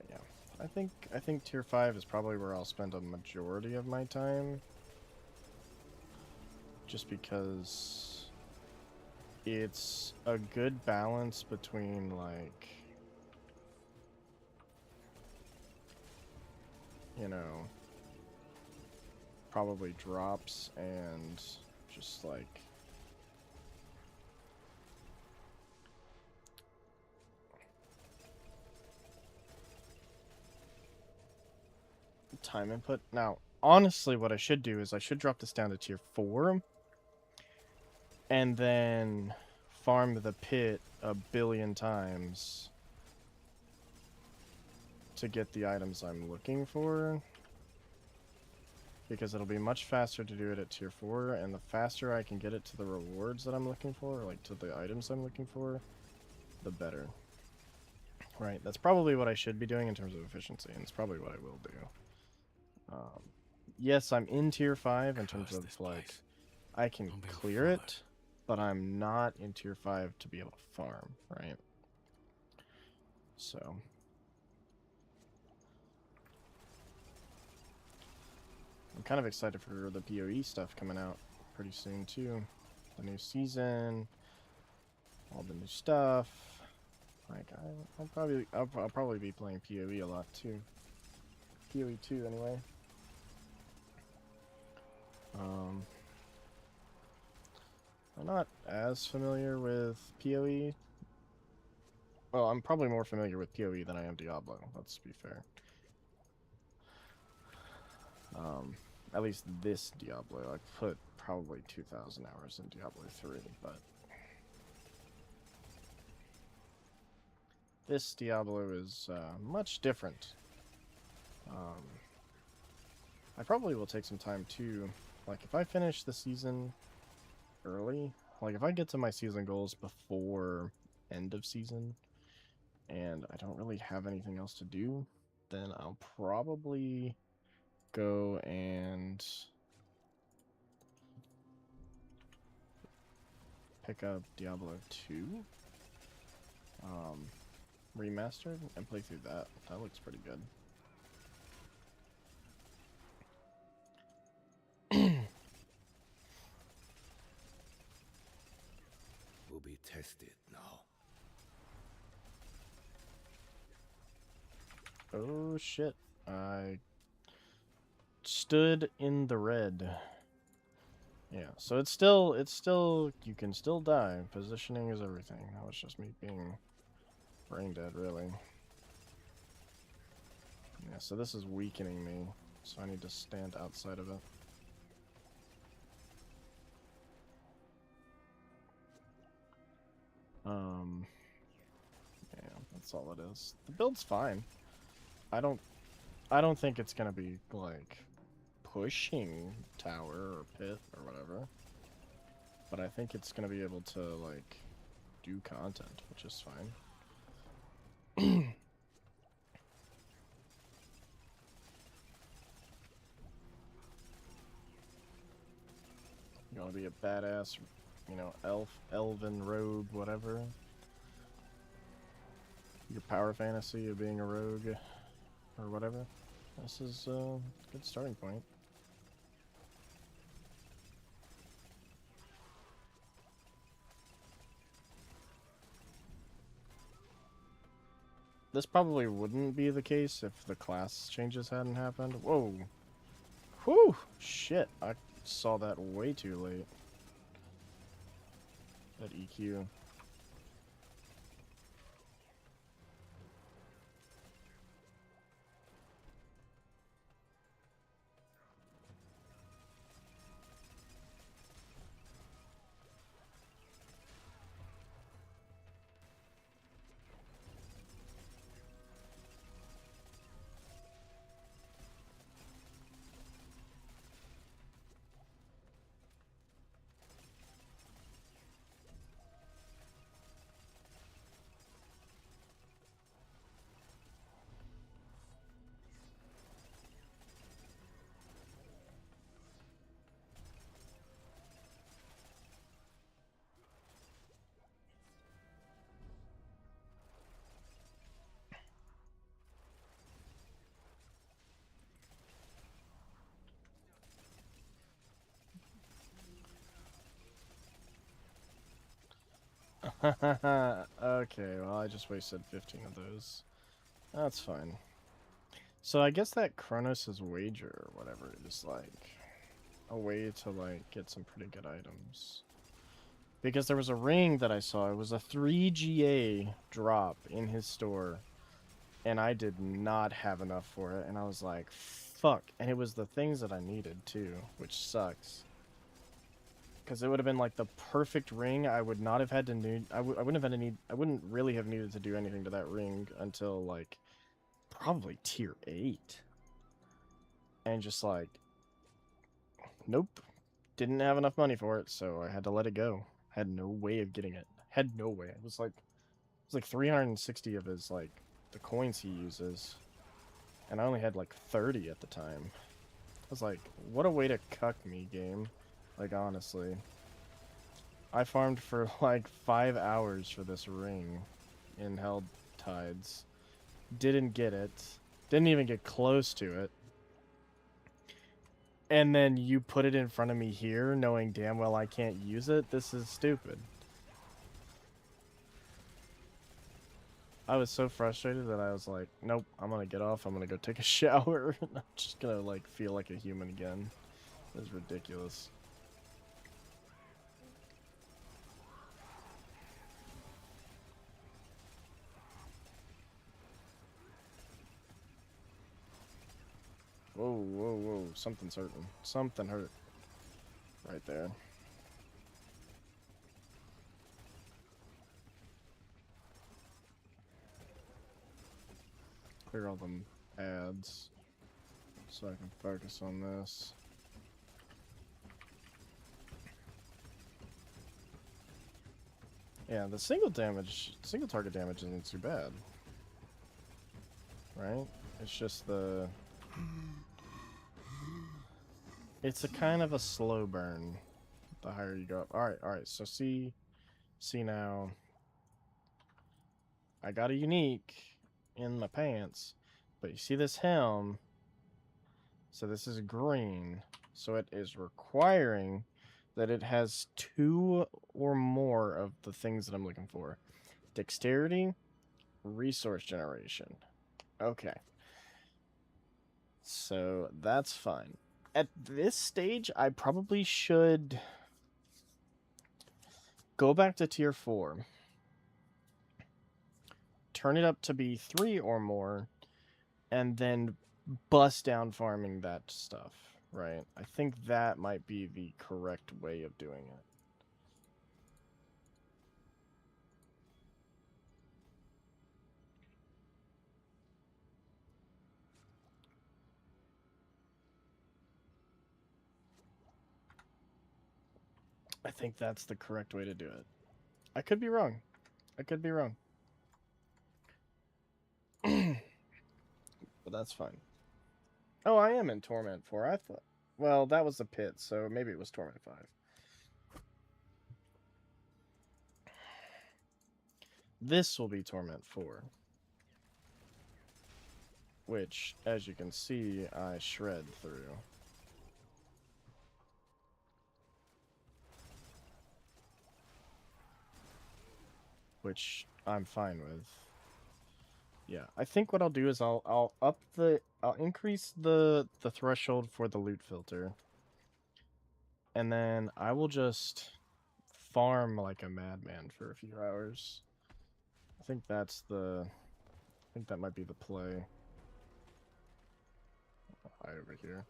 yeah, I think tier 5 is probably where I'll spend a majority of my time. Just because it's a good balance between, like, you know, probably drops and just like time input. Now, honestly, what I should do is I should drop this down to tier 4 and then farm the pit a billion times to get the items I'm looking for, because it'll be much faster to do it at tier 4, and the faster I can get it to the rewards that I'm looking for, or like to the items I'm looking for, the better. Right, that's probably what I should be doing in terms of efficiency, and it's probably what I will do. Yes, I'm in tier 5 in terms of, like, I can clear it, but I'm not in tier 5 to be able to farm, right? So... I'm kind of excited for the PoE stuff coming out pretty soon too. The new season, all the new stuff. Like I'll probably be playing PoE a lot too. PoE 2 anyway. I'm not as familiar with PoE. Well, I'm probably more familiar with PoE than I am Diablo, let's be fair. At least this Diablo, I put probably 2,000 hours in Diablo 3, but this Diablo is much different. I probably will take some time too. Like, if I finish the season early, like if I get to my season goals before end of season, and I don't really have anything else to do, then I'll probably go and pick up Diablo 2 remastered and play through that. That looks pretty good. Will be tested now. Oh shit, I stood in the red. Yeah, so it's still, you can still die. Positioning is everything. That was just me being brain dead, really. Yeah, so this is weakening me, so I need to stand outside of it. Yeah, that's all it is. The build's fine. I don't think it's gonna be, like, pushing tower or pit or whatever. But I think it's gonna be able to, like, do content, which is fine. You wanna be a badass, you know, elven rogue, whatever. Your power fantasy of being a rogue or whatever. This is a good starting point. This probably wouldn't be the case if the class changes hadn't happened. Whoa. Whew! Shit, I saw that way too late. That EQ. Okay, well, I just wasted 15 of those. That's fine. So I guess that Kronos' wager or whatever is like a way to like get some pretty good items. Because there was a ring that I saw, it was a 3GA drop in his store, and I did not have enough for it, and I was like, fuck. And it was the things that I needed too, which sucks. Because it would have been like the perfect ring. I would not have had to need. I wouldn't have had to need. I wouldn't really have needed to do anything to that ring until like probably tier 8. And just like, nope, didn't have enough money for it, so I had to let it go. Had no way of getting it. Had no way. It was like 360 of his like the coins he uses, and I only had like 30 at the time. I was like, what a way to cuck me, game. Like, honestly. I farmed for like 5 hours for this ring in Hell Tides. Didn't get it. Didn't even get close to it. And then you put it in front of me here, knowing damn well I can't use it? This is stupid. I was so frustrated that I was like, nope, I'm gonna get off, I'm gonna go take a shower, and I'm just gonna, like, feel like a human again. It was ridiculous. Whoa, whoa, whoa, something's hurting. Something hurt. Right there. Clear all them ads so I can focus on this. Yeah, the single target damage isn't too bad. Right? It's just the... It's a kind of a slow burn the higher you go up. Alright, so see now. I got a unique in my pants, but you see this helm? So this is green, so it is requiring that it has 2 or more of the things that I'm looking for. Dexterity, resource generation. Okay. So that's fine. At this stage, I probably should go back to tier 4. Turn it up to be 3 or more, and then bust down farming that stuff, right? I think that might be the correct way of doing it. I think that's the correct way to do it. I could be wrong. I could be wrong. But that's fine. Oh, I am in Torment 4. I thought... Well, that was the pit, so maybe it was Torment 5. This will be Torment 4. Which, as you can see, I shred through. Which I'm fine with. Yeah, I think what I'll do is I'll increase the threshold for the loot filter. And then I will just farm like a madman for a few hours. I think that might be the play. I'll hide over here.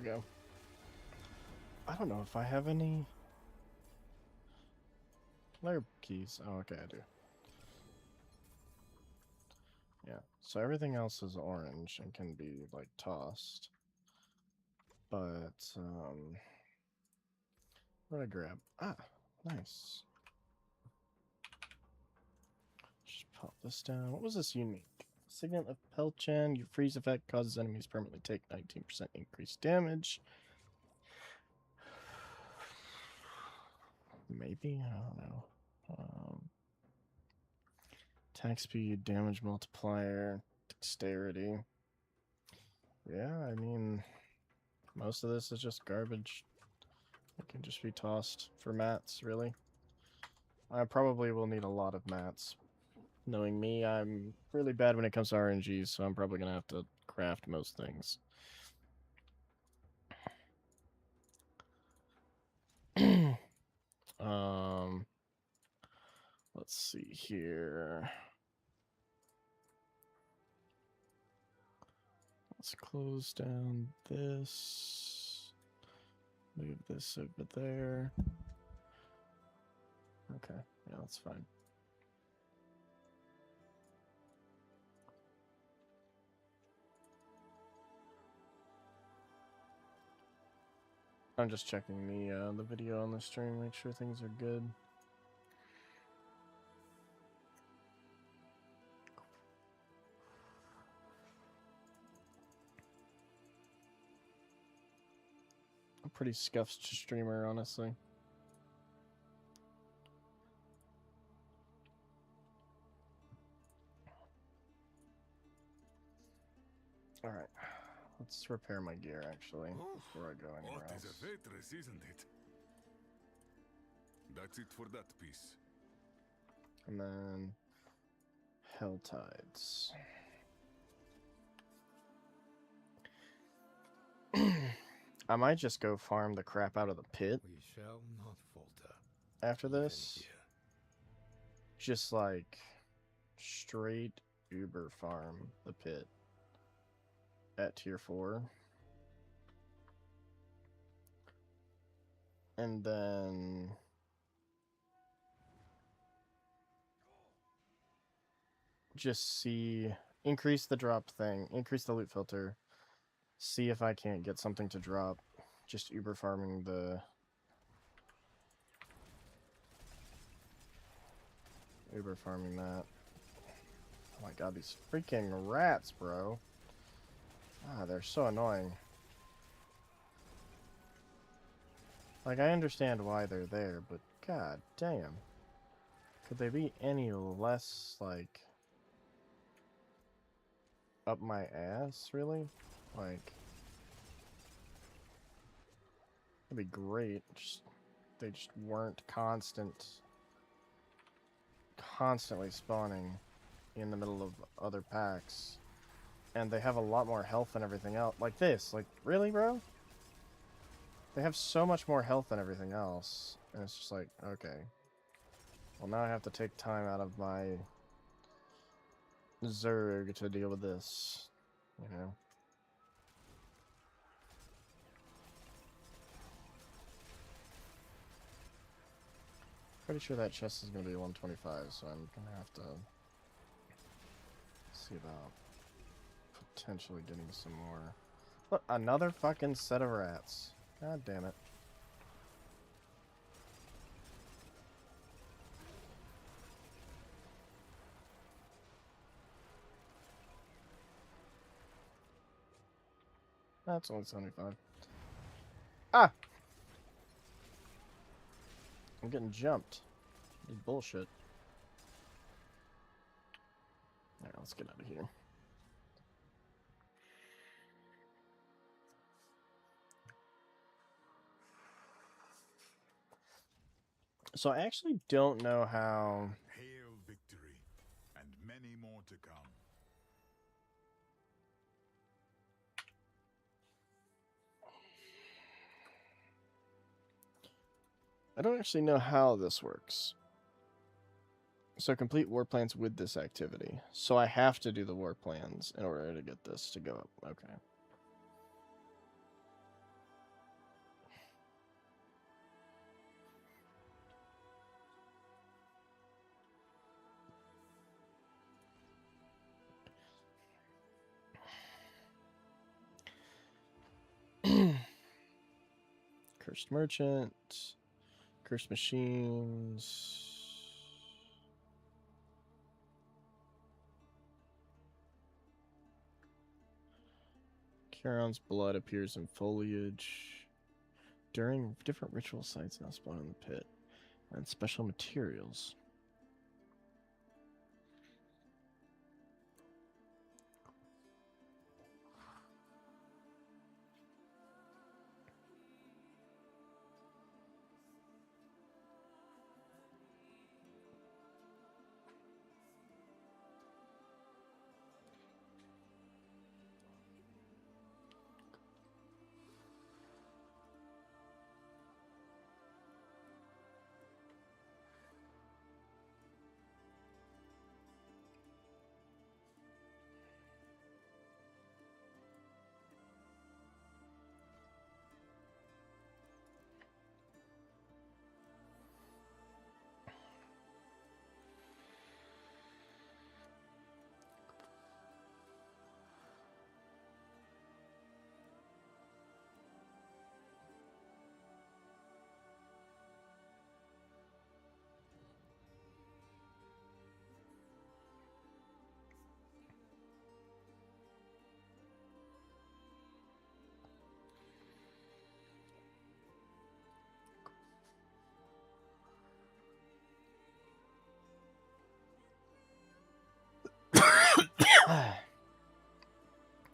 There we go. I don't know if I have any layer keys. Oh, okay, I do. Yeah, so everything else is orange and can be, like, tossed. But what did I grab? Ah, nice. Just pop this down. What was this unique? Signet of Pelchan. Your freeze effect causes enemies permanently take 19% increased damage. Maybe? I don't know. Attack speed, damage multiplier, dexterity. Yeah, I mean, most of this is just garbage. It can just be tossed for mats, really. I probably will need a lot of mats. Knowing me, I'm really bad when it comes to RNGs, so I'm probably going to have to craft most things. Let's see here. Let's close down this. Move this over there. Okay, yeah, that's fine. I'm just checking the video on the stream, make sure things are good. I'm a pretty scuffed streamer, honestly. All right, let's repair my gear actually before I go anywhere What else. is a waitress, isn't it? That's it for that piece. And then Hell Tides. I might just go farm the crap out of the pit We shall not falter. after even this. here. Just like straight Uber farm the pit at tier 4. And then just see, increase the drop thing, increase the loot filter, see if I can't get something to drop. Just Uber farming the that. Oh my god, these freaking rats, bro. Ah, they're so annoying. Like, I understand why they're there, but god damn. Could they be any less, like, up my ass, really? Like, that'd be great. Just, they just weren't constantly spawning in the middle of other packs. And they have a lot more health and everything else. Like this. Like, really, bro? They have so much more health than everything else. And it's just like, okay. Well, now I have to take time out of my Zerg to deal with this. You know? Pretty sure that chest is going to be 125, so I'm going to have to see about potentially getting some more. Look, another fucking set of rats. God damn it. That's only 75. Ah! I'm getting jumped. This is bullshit. Alright, let's get out of here. So I actually don't know how... Hail victory, and many more to come. I don't actually know how this works. So complete war plans with this activity. So I have to do the war plans in order to get this to go up. Okay. Cursed Merchant. Cursed Machines. Charon's blood appears in foliage. During different ritual sites now spawn in the pit. And special materials.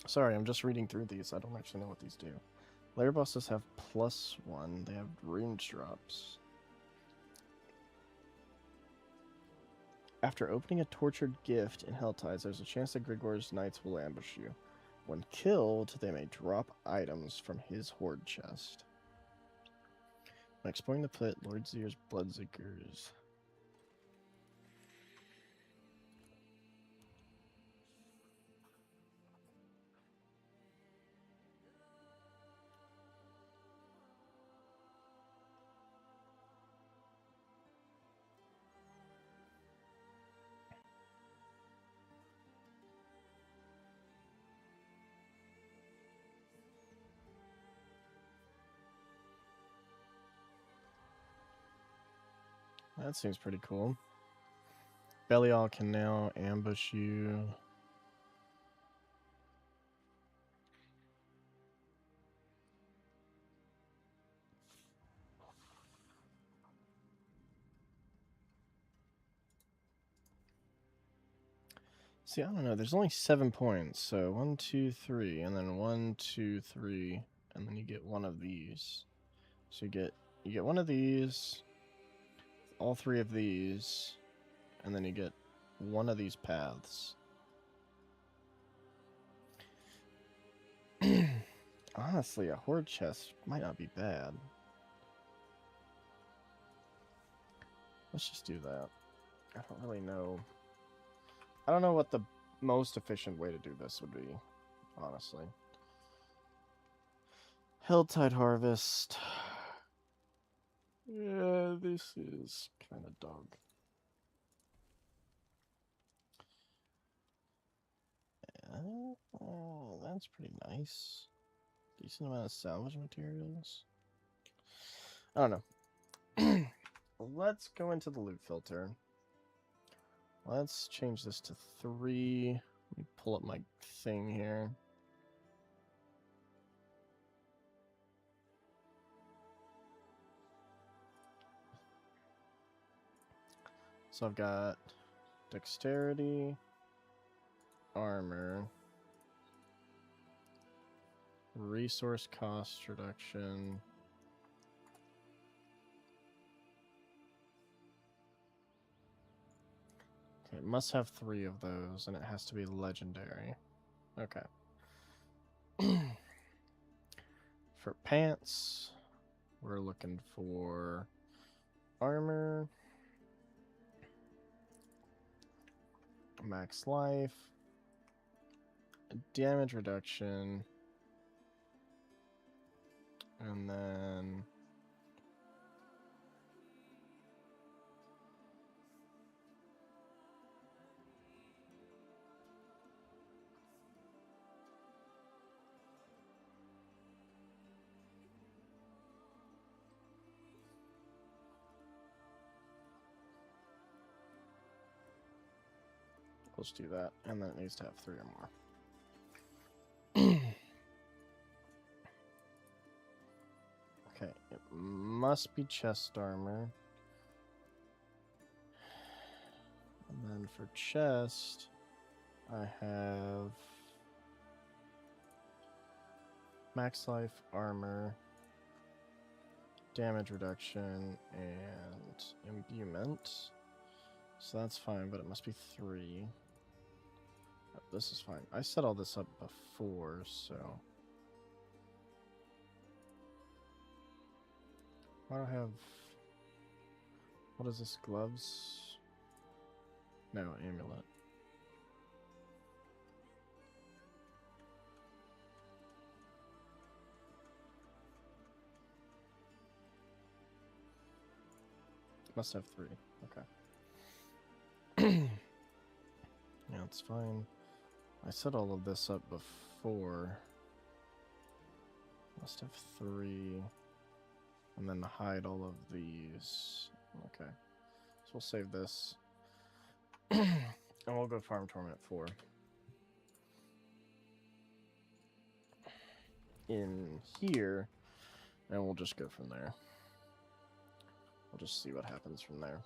Sorry, I'm just reading through these. I don't actually know what these do. Lair bosses have +1. They have range drops. After opening a tortured gift in Helltides, there's a chance that Grigor's knights will ambush you. When killed, they may drop items from his hoard chest. When exploring the pit, Lord Zier's Bloodseekers. That seems pretty cool. Belial can now ambush you. See, I don't know. There's only 7 points. So 1, 2, 3, and then 1, 2, 3, and then you get one of these. So you get one of these, all 3 of these, and then you get one of these paths. Honestly, a horde chest might not be bad. Let's just do that. I don't really know. I don't know what the most efficient way to do this would be, honestly. Helltide Harvest. Yeah, this is kind of dog. Oh, that's pretty nice. Decent amount of salvage materials. I don't know. Let's go into the loot filter. Let's change this to 3. Let me pull up my thing here. So I've got dexterity, armor, resource cost reduction. Okay, it must have 3 of those, and it has to be legendary. Okay. For pants, we're looking for armor, max life, damage reduction, and then Let's do that, and then it needs to have 3 or more. Okay, it must be chest armor. And then for chest, I have max life, armor, damage reduction, and imbuement. So that's fine, but it must be 3. Oh, this is fine. I set all this up before, so... Why do I have... What is this? Gloves? No, amulet. Must have 3. Okay. Yeah, it's fine. I set all of this up before. Must have 3. And then hide all of these. Okay. So we'll save this. And we'll go farm torment 4. In here. And we'll just go from there. We'll just see what happens from there.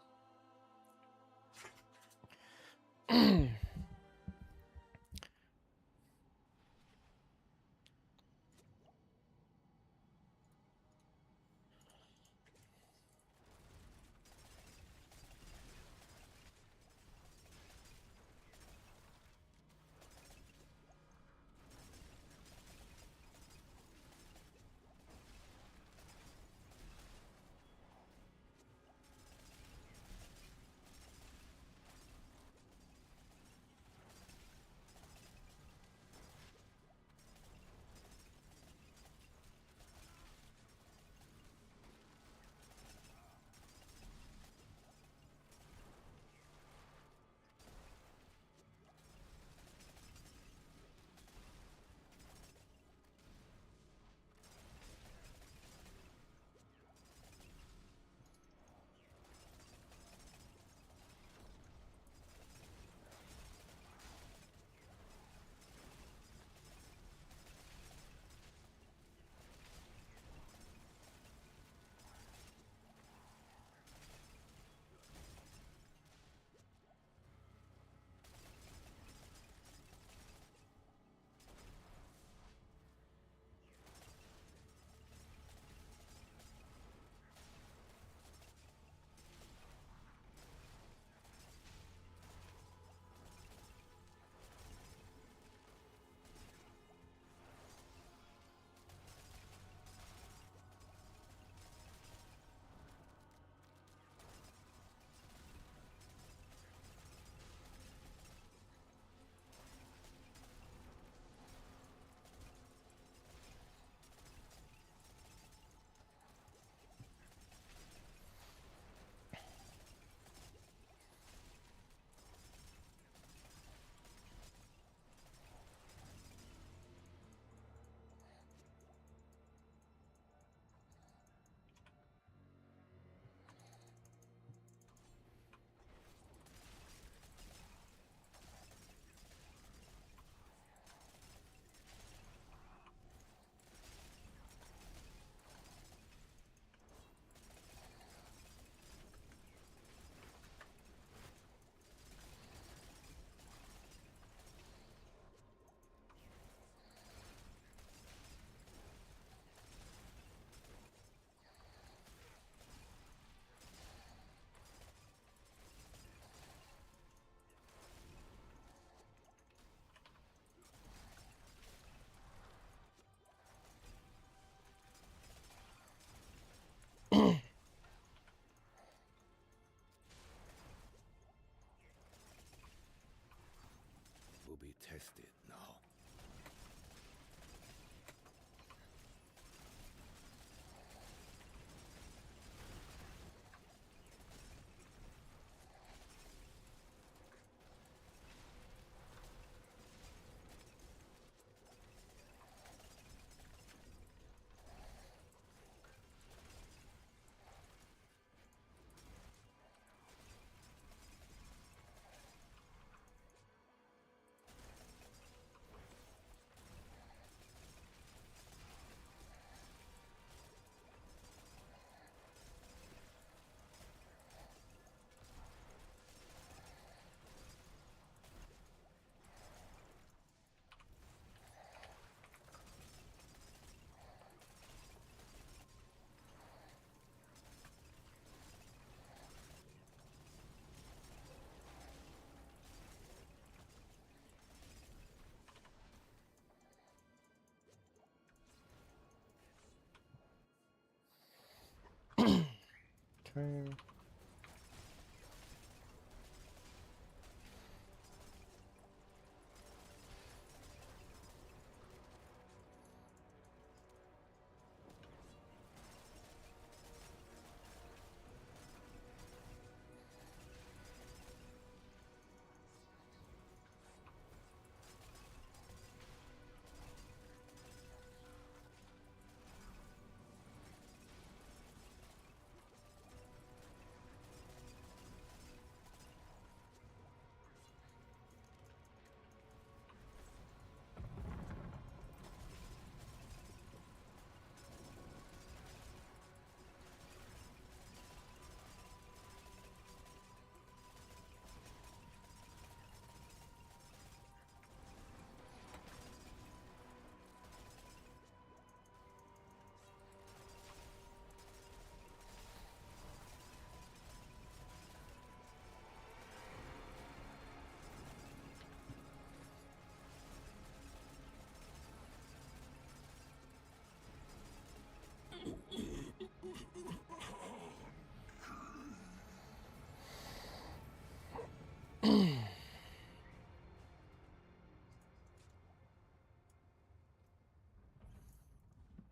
Will be tested now. Okay.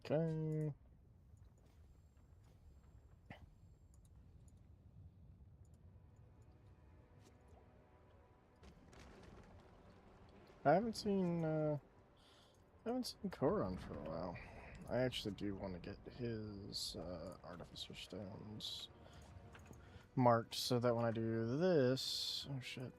Okay. I haven't seen Koron for a while. I actually do want to get his Artificer Stones marked so that when I do this... Oh, shit.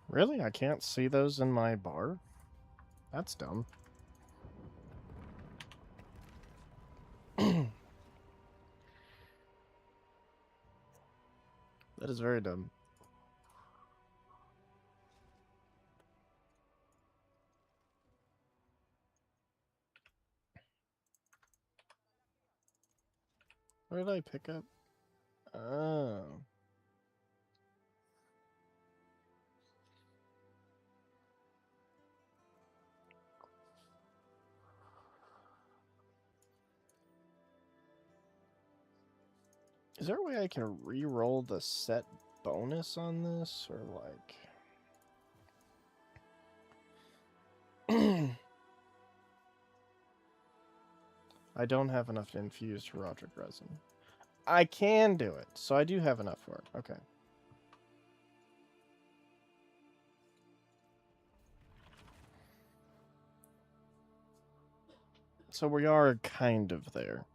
Really? I can't see those in my bar? That's dumb. That is very dumb. What did I pick up? Oh. Is there a way I can re-roll the set bonus on this? Or like... I don't have enough infused Roderick resin. I can do it, so I do have enough for it. Okay. So we are kind of there.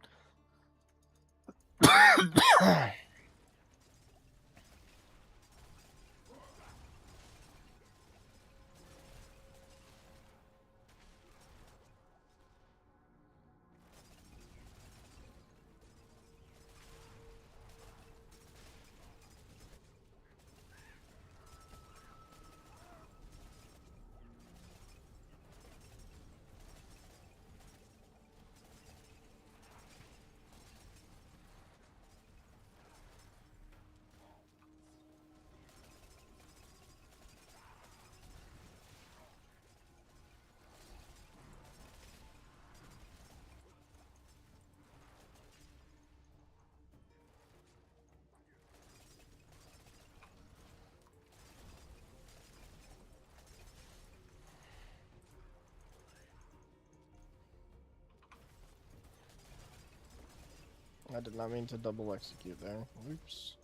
I did not mean to double execute there. Oops.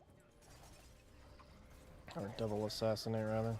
Or double assassinate, rather.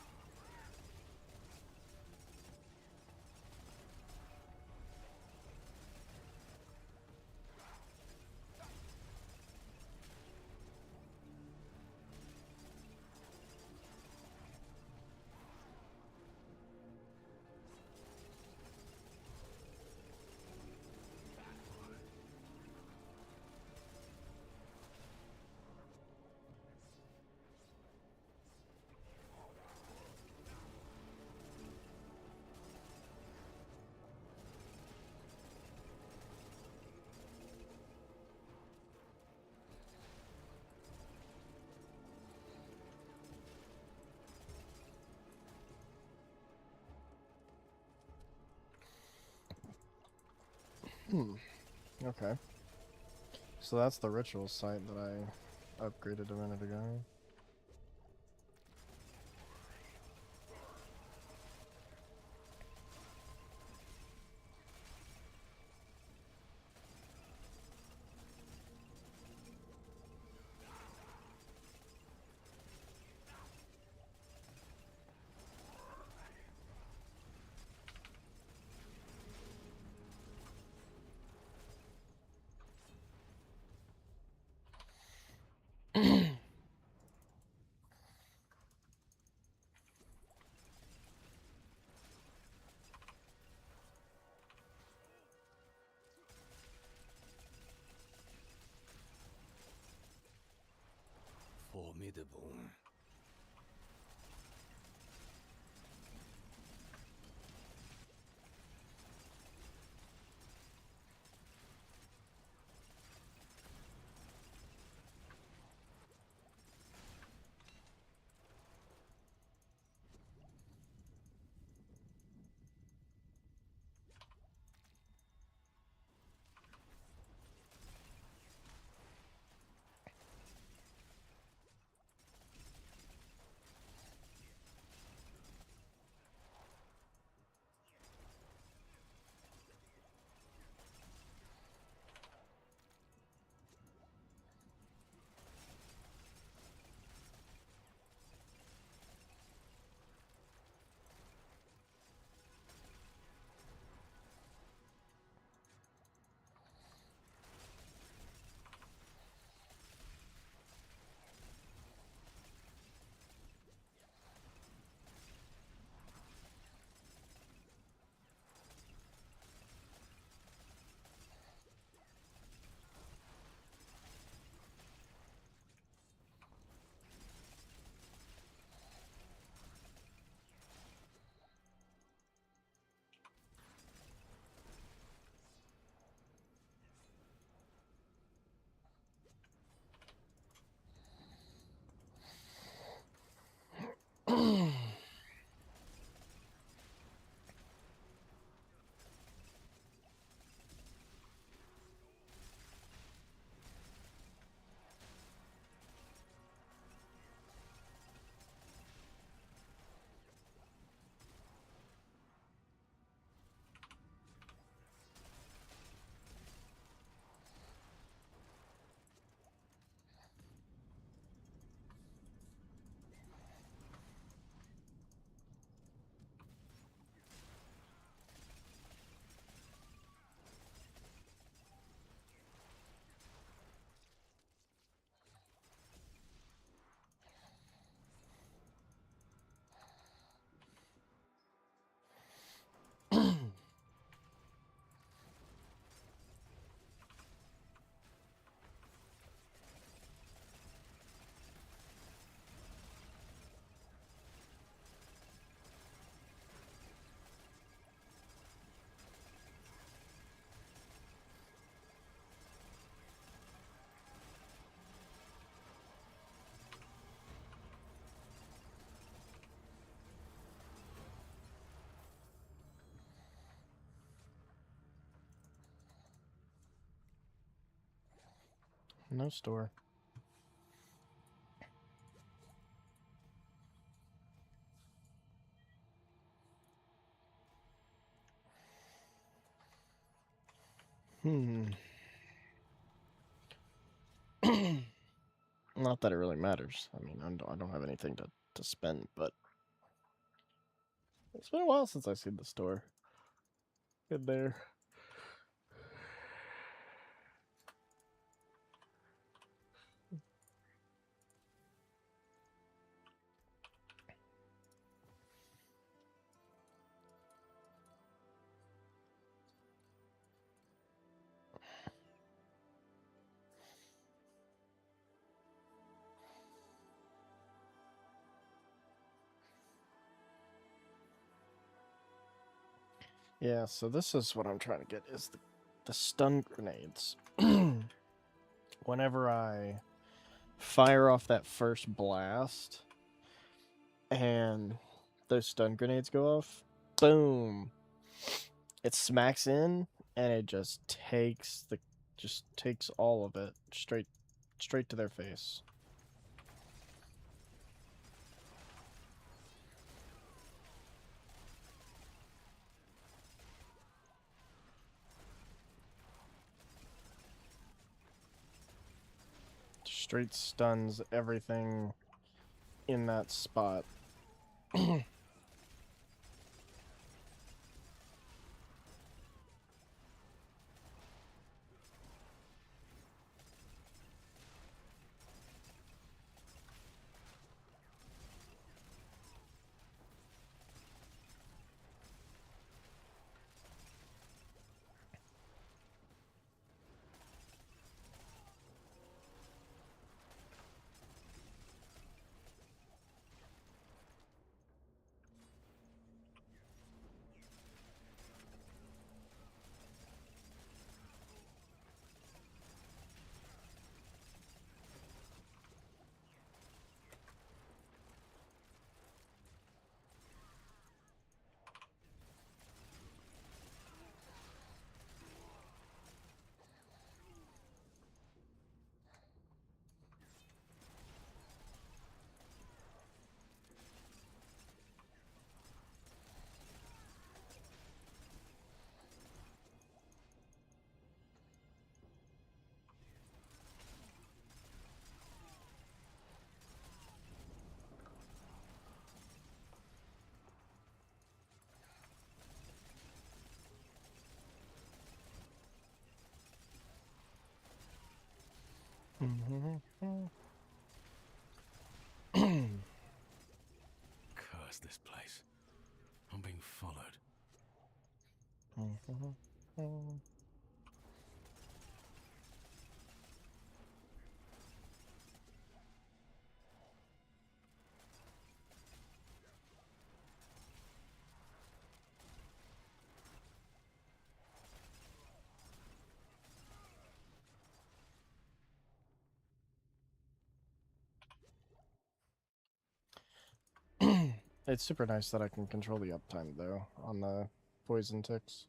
Okay. So that's the ritual site that I upgraded a minute ago. Formidable. No store. Not that it really matters. I mean, I don't have anything to spend, but it's been a while since I've seen the store. Good there. Yeah, so this is what I'm trying to get, is the stun grenades. Whenever I fire off that first blast and those stun grenades go off, boom, it smacks in and it just takes all of it straight to their face. Straight stuns everything in that spot. Curse this place. I'm being followed. It's super nice that I can control the uptime though on the poison ticks.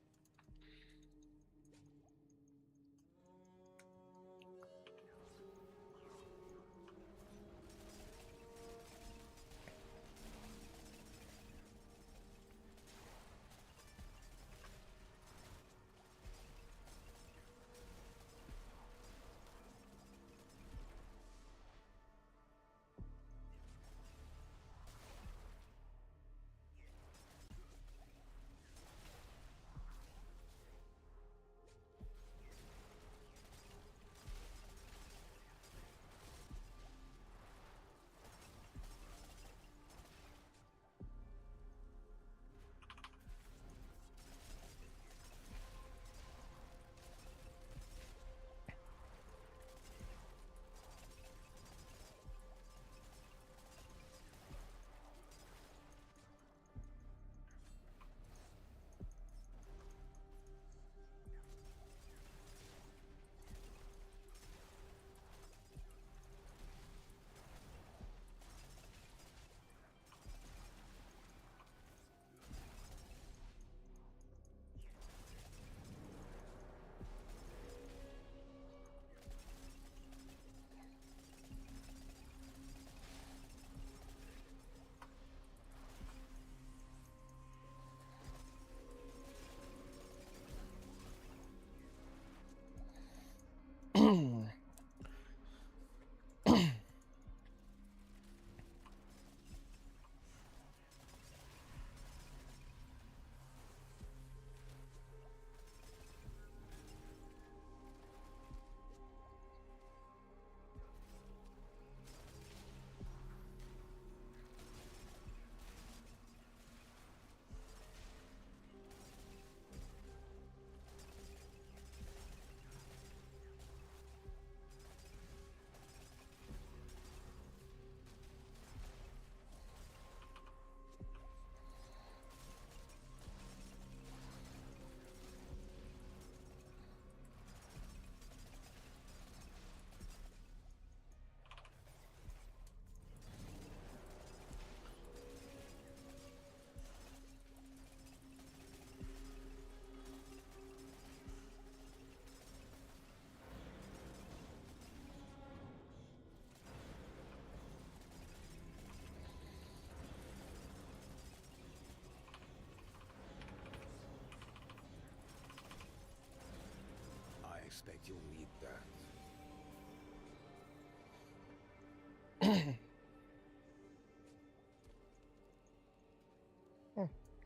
You'll need that.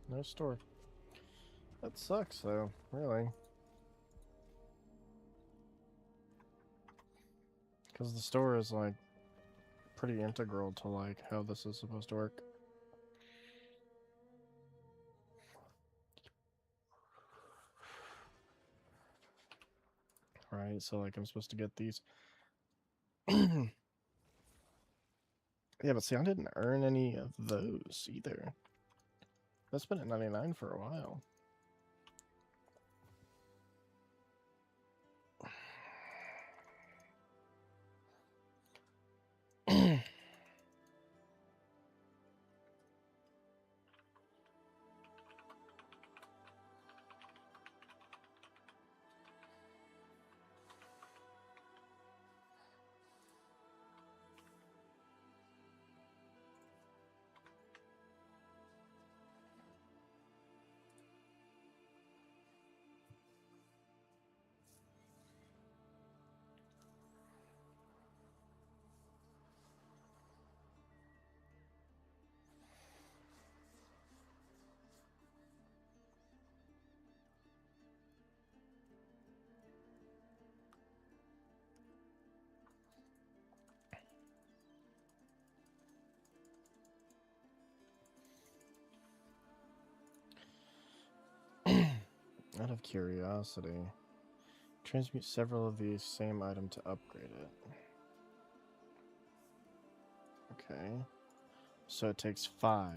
No store. That sucks, though. Really. Because the store is, like, pretty integral to, like, how this is supposed to work. Right, so, like, I'm supposed to get these. Yeah, but see, I didn't earn any of those either. That's been at 99 for a while. Out of curiosity, transmute several of the same item to upgrade it. Okay. So it takes 5.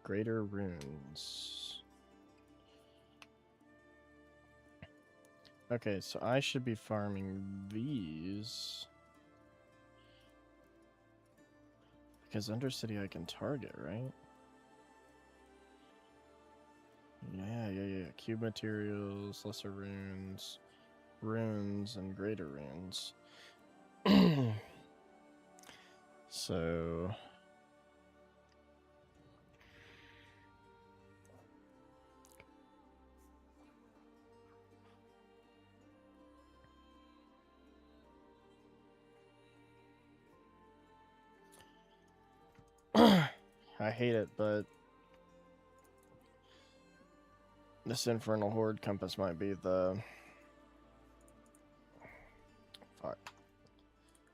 Greater runes. Okay, so I should be farming these. Because Undercity I can target, right? Yeah. Cube materials, lesser runes, runes, and greater runes. So... I hate it, but this Infernal Horde Compass might be the... Fuck.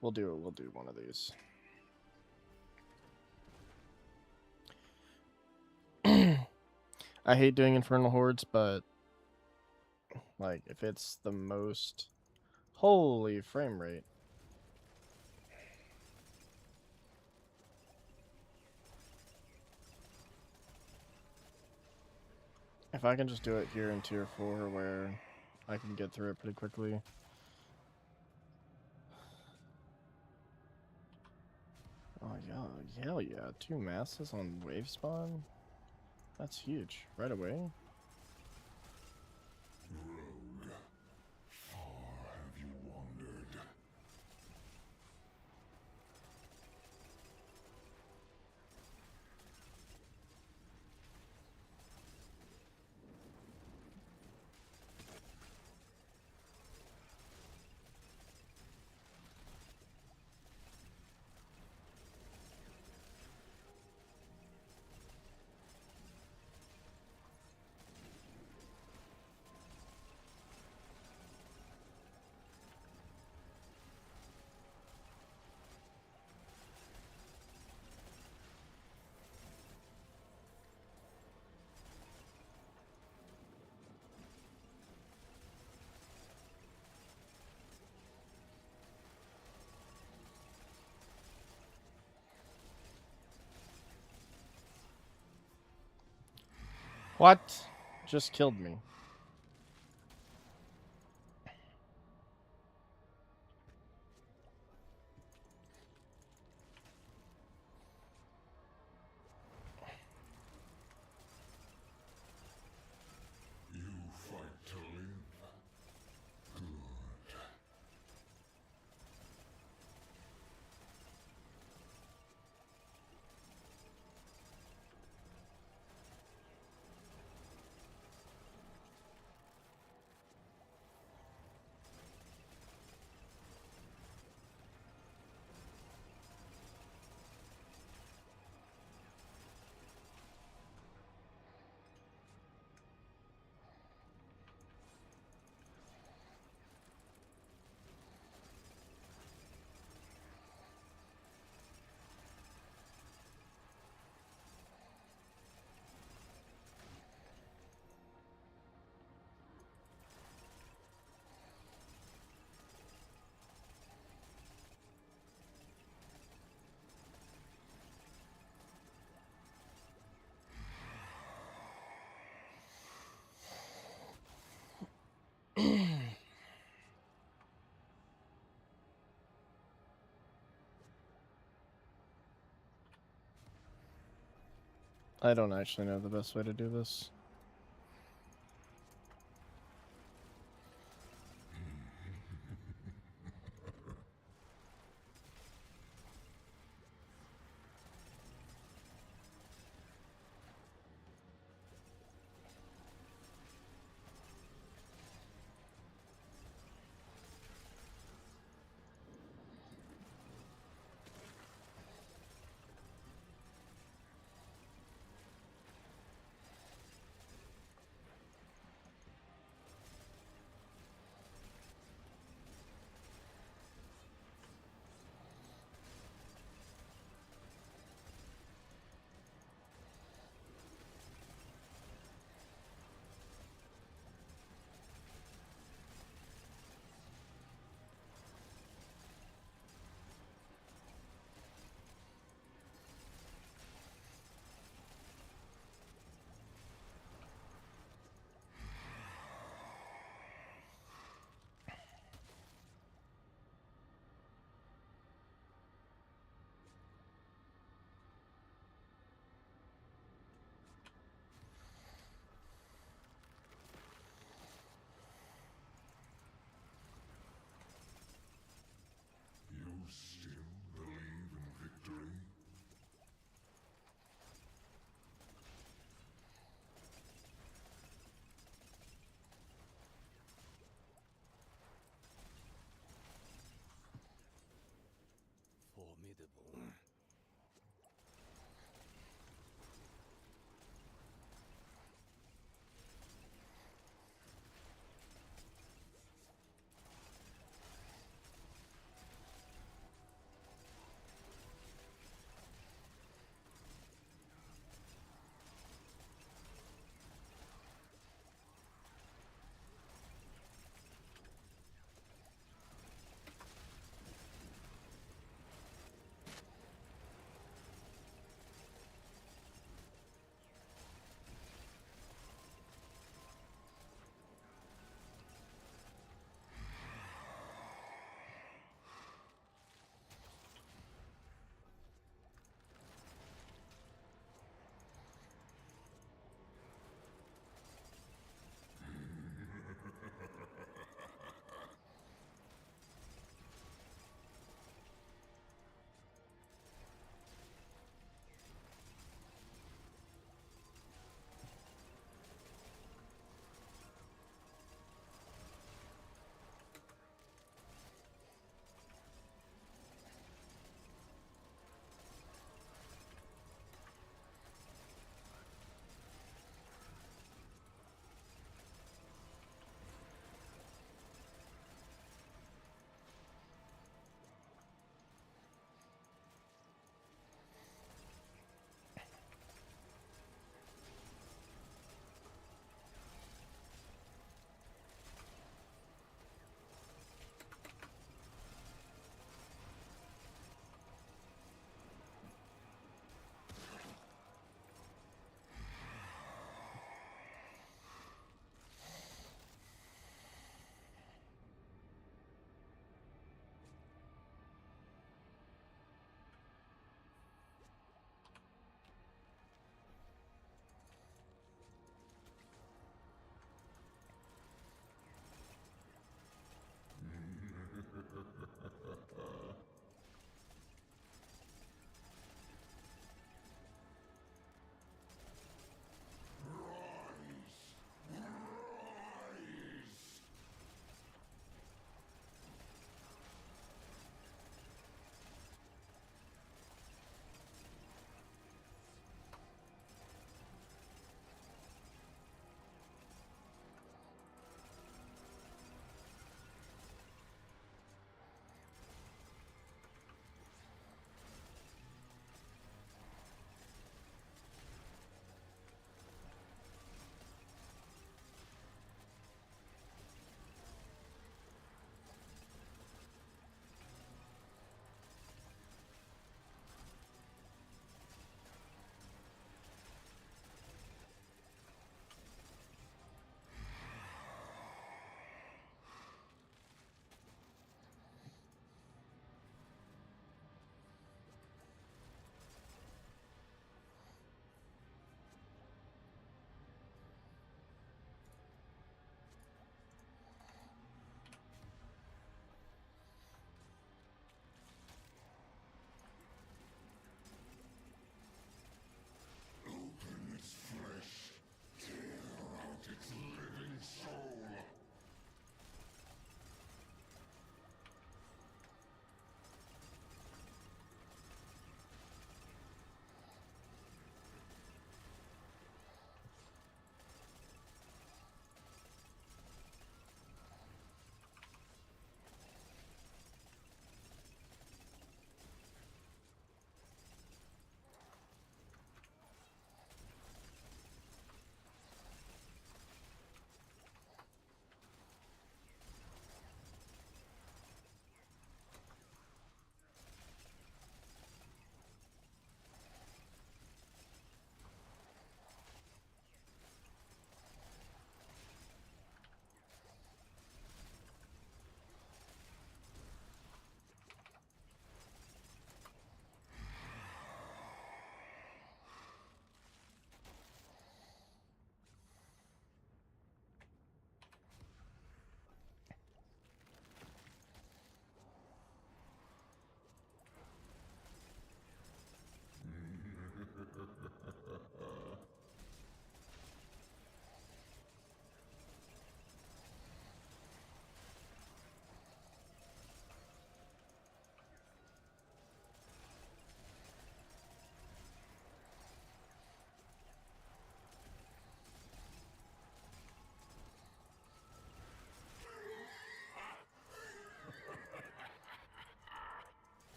We'll do one of these. I hate doing Infernal Hordes, but... like, if it's the most... Holy frame rate. If I can just do it here in tier 4 where I can get through it pretty quickly. Oh yeah, hell yeah. 2 masses on wave spawn? That's huge. Right away? Rogue, far have you wandered? What? Just killed me. You fight to live. Good. I don't actually know the best way to do this.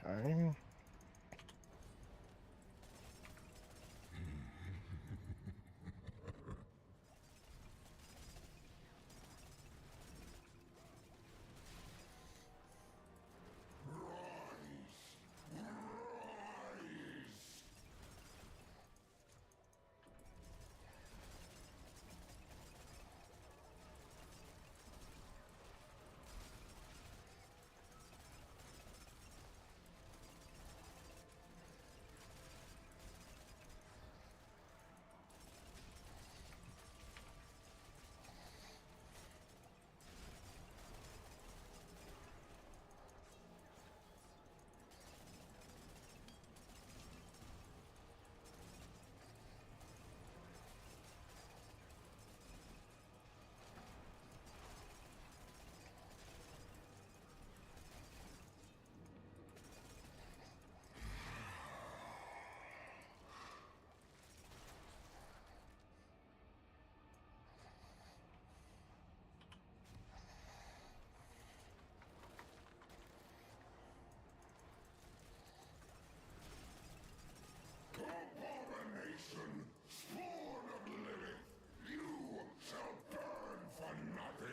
Okay.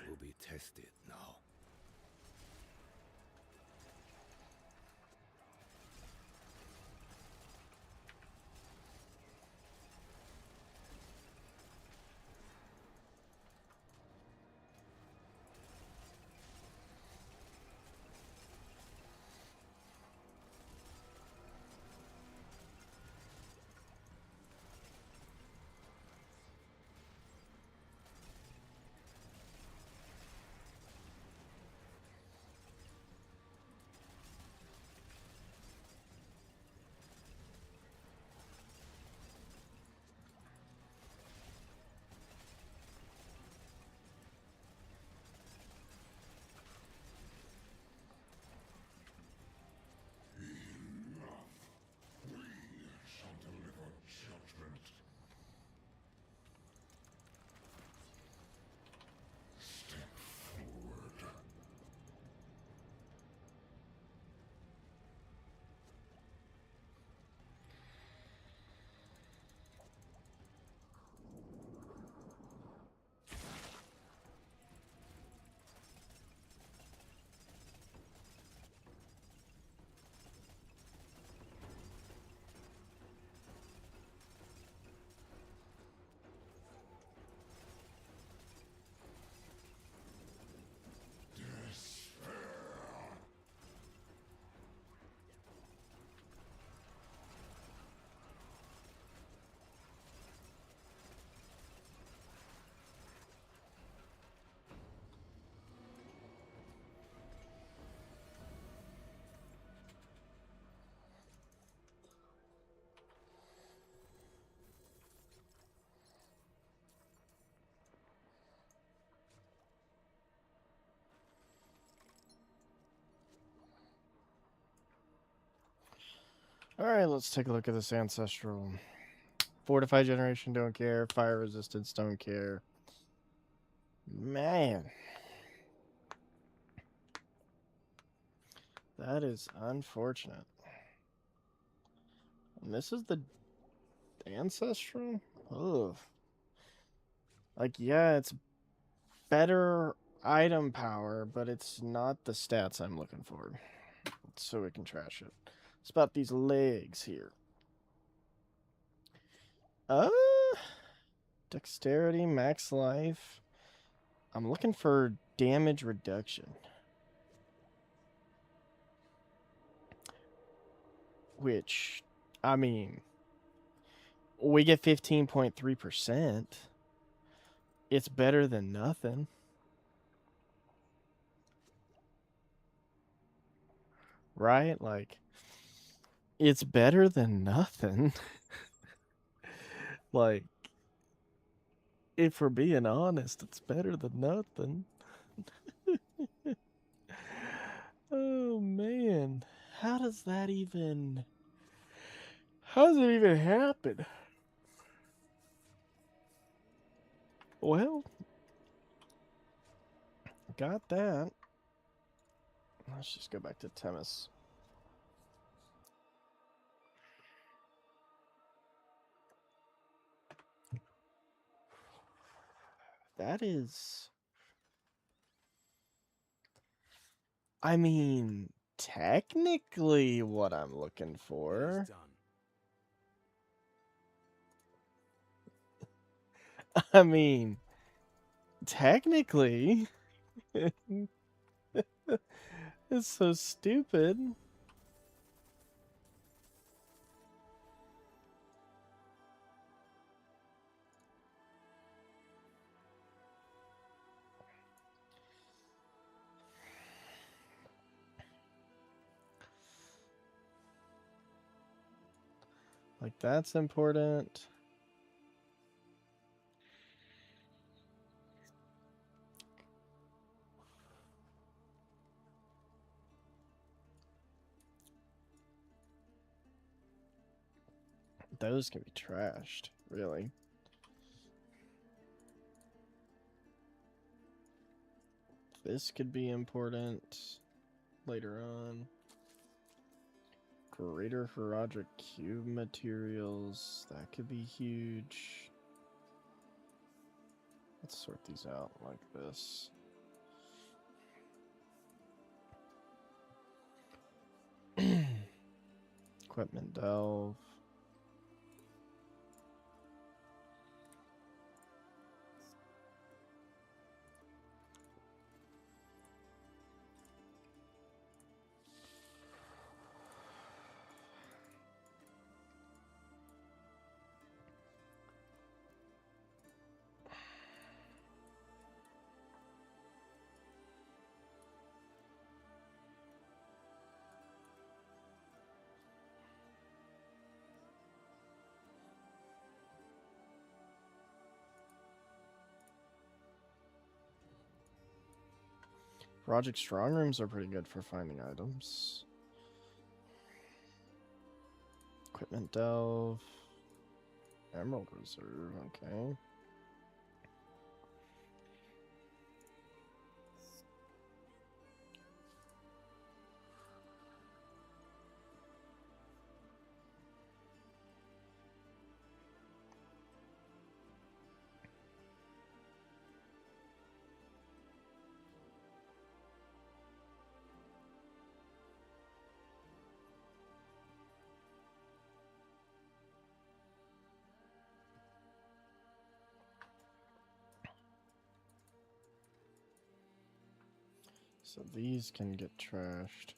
Will be tested now. Alright, let's take a look at this ancestral. Fortified generation, don't care. Fire resistance, don't care. Man. That is unfortunate. And this is the ancestral? Ugh. Like, yeah, it's better item power, but it's not the stats I'm looking for. So we can trash it. It's about these legs here. Dexterity, max life. I'm looking for damage reduction. Which, I mean, we get 15.3%. It's better than nothing. Right? Like, it's better than nothing. Like, if we're being honest, it's better than nothing. Oh, man. How does that even... How does it even happen? Well, got that. Let's just go back to Temis. That is... I mean, technically what I'm looking It for. is done. I mean, technically. It's so stupid. Like, that's important. Those can be trashed, really. This could be important later on. Greater Herodic Cube materials. That could be huge. Let's sort these out like this. Equipment delve. Project Strong Rooms are pretty good for finding items. Equipment delve. Emerald Reserve, okay. So these can get trashed.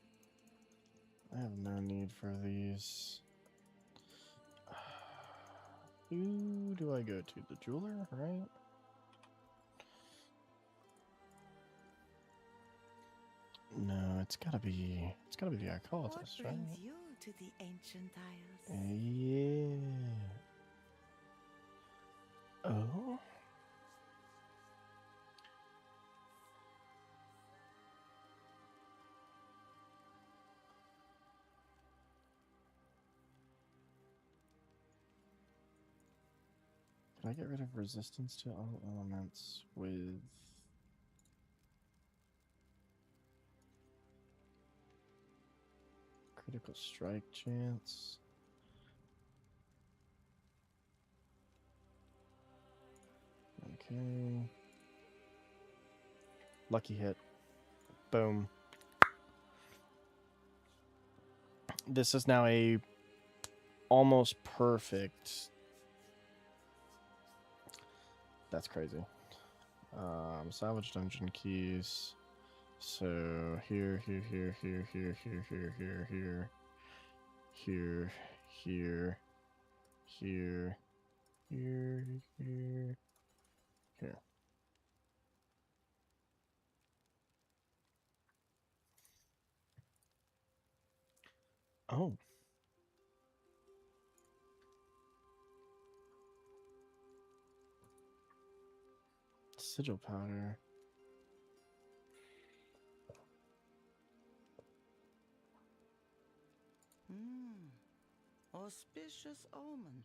I have no need for these. Who do I go to? The jeweler, right? No, it's gotta be the What occultist, right? brings you to the ancient isles? Yeah. Oh. Can I get rid of resistance to all elements with critical strike chance? Okay. Lucky hit. Boom. This is now a almost perfect. That's crazy. Salvage dungeon keys. So here, here, here, here, here, here, here, here, here, here, here, here, here, here, here. Oh. Sigil powder. Auspicious omen.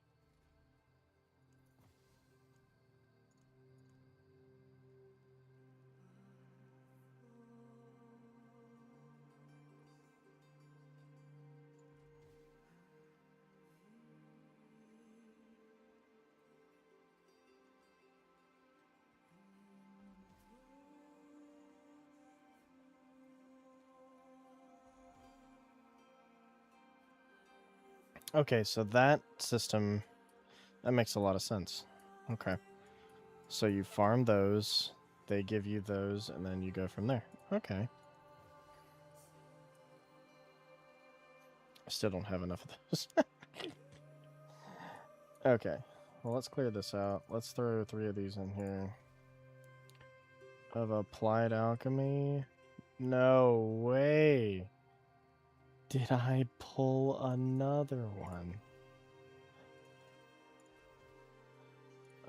Okay, so that system, that makes a lot of sense. Okay. So you farm those, they give you those, and then you go from there. Okay. I still don't have enough of those. Okay. Well, let's clear this out. Let's throw 3 of these in here. Of applied alchemy? No way. Did I pull another one?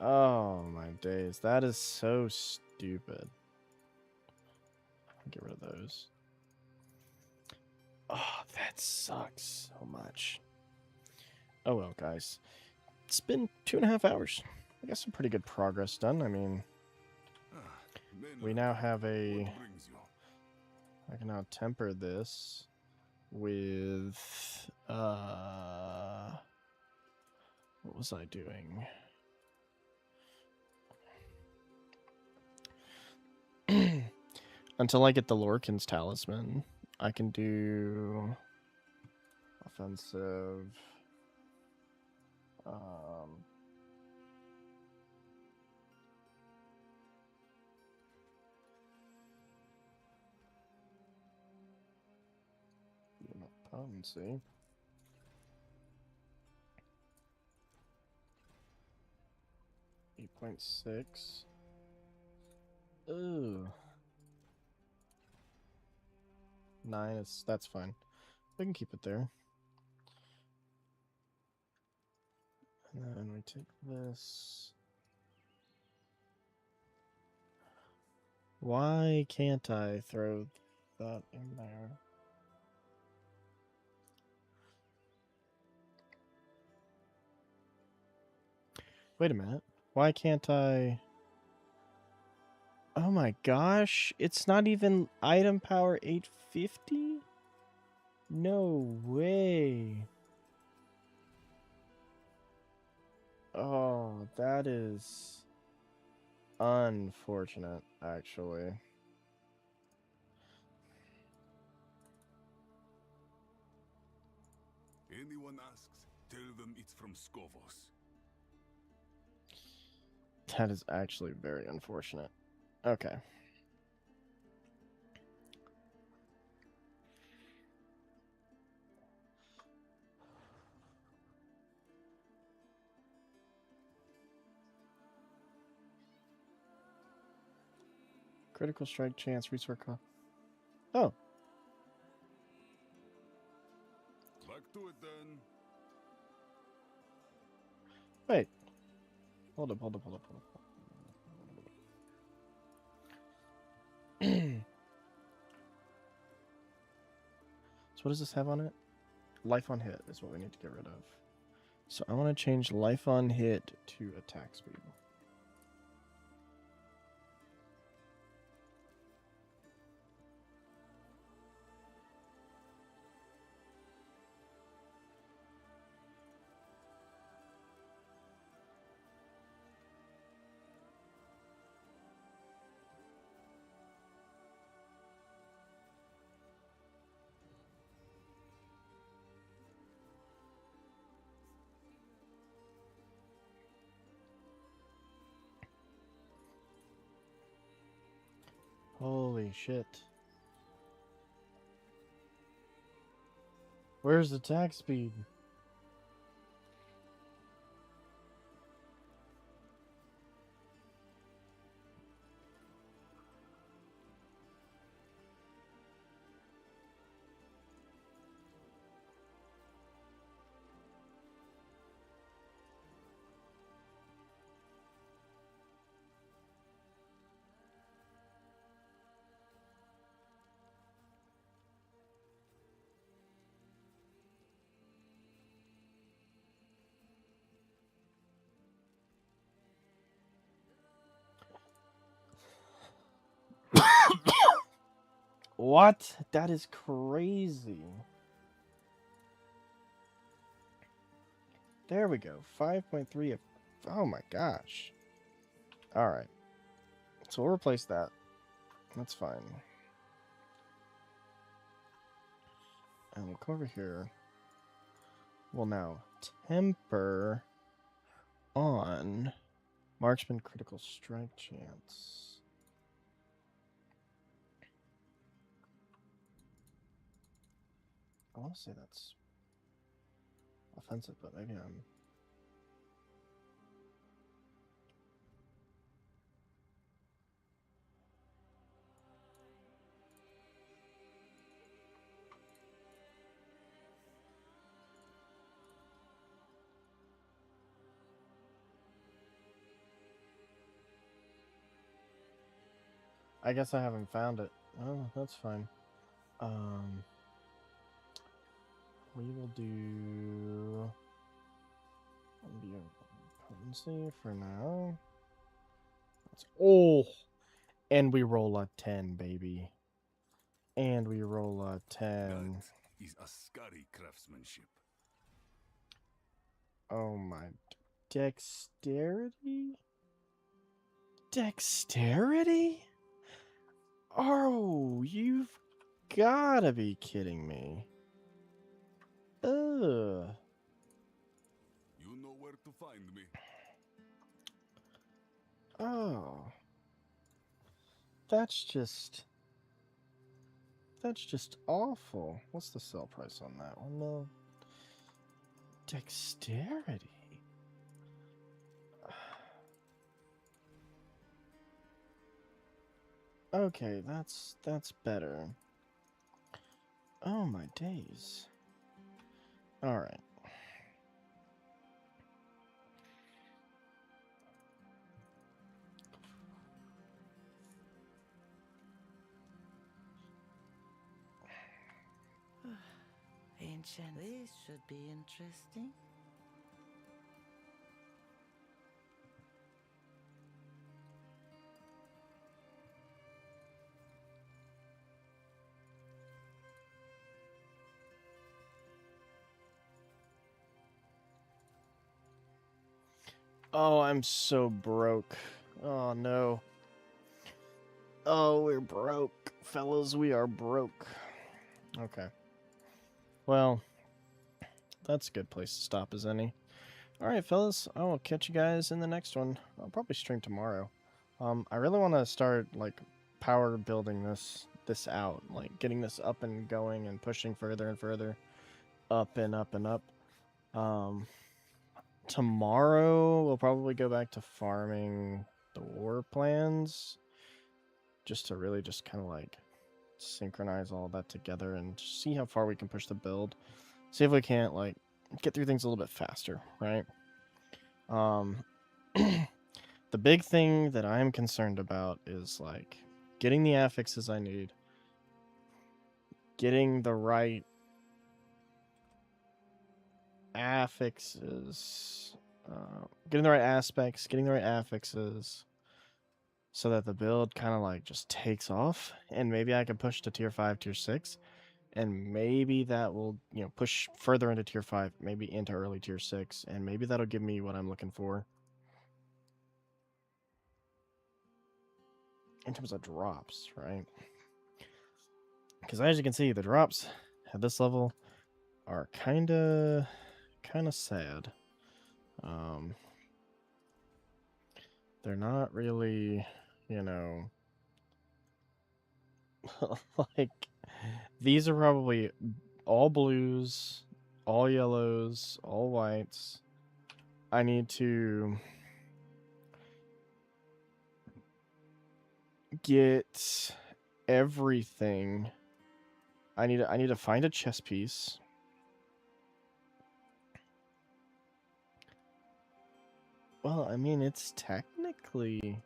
Oh my days. That is so stupid. Get rid of those. Oh, that sucks so much. Oh well, guys. It's been 2.5 hours. I got some pretty good progress done. I mean, we now have a... What brings you? I can now temper this with... What was I doing? Until I get the Lorcan's Talisman, I can do... offensive... potency. .6. Ooh. 9 is... that's fine. We can keep it there. And then we take this. Why can't I throw that in there? Wait a minute. Why can't I... Oh my gosh. It's not even item power 850? No way. Oh, that is unfortunate, actually. Anyone asks, tell them it's from Skovos. That is actually very unfortunate. Okay. Critical strike chance, resource cost. Oh. Back to it then. Wait. Hold up. So what does this have on it? Life on hit is what we need to get rid of. So I want to change life on hit to attack speed. Holy shit. Where's the attack speed? What? That is crazy. There we go. 5.3 of... Oh my gosh. Alright. So we'll replace that. That's fine. And we'll come over here. will now temper on marksman critical strike chance. I want to say that's offensive, but maybe I'm. I guess I haven't found it. Oh, that's fine. We will do potency for now. That's, oh, and we roll a 10, baby. And we roll a 10. That is a scurry craftsmanship. Oh my. Dexterity? Dexterity? Oh, you've gotta be kidding me. Ugh. You know where to find me. Oh. That's just awful. What's the sell price on that one, though? Dexterity. Okay, that's better. Oh my days. All right. Ancient. This should be interesting. Oh, I'm so broke. Oh no. Oh, we're broke. Fellas, we are broke. Okay. Well, that's a good place to stop as any. Alright, fellas, I will catch you guys in the next one. I'll probably stream tomorrow. I really want to start, like, power building this out. Like, getting this up and going and pushing further and further. Up and up and up. Tomorrow, we'll probably go back to farming the war plans. Just to really just kind of, like, synchronize all that together and see how far we can push the build. See if we can't, like, get through things a little bit faster, right? The big thing that I'm concerned about is, like, getting the affixes I need, getting the right affixes, getting the right aspects, getting the right affixes, so that the build kind of, like, just takes off, and maybe I can push to tier 5, tier 6, and maybe that will, you know, push further into tier 5, maybe into early tier 6, and maybe that'll give me what I'm looking for in terms of drops, right? Because as you can see, the drops at this level are kind of sad. They're not really, you know, like, these are probably all blues, all yellows, all whites. I need to get everything. I need to find a chess piece. Well, I mean, it's technically...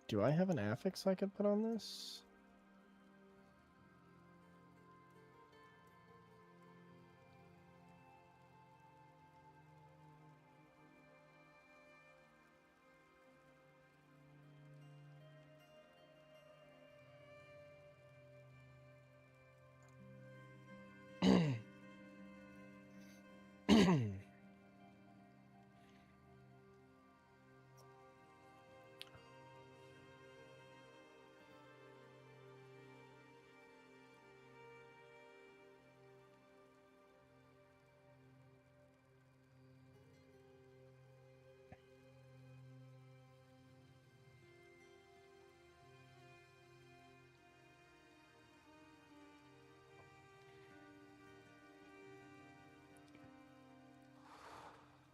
Do I have an affix I could put on this?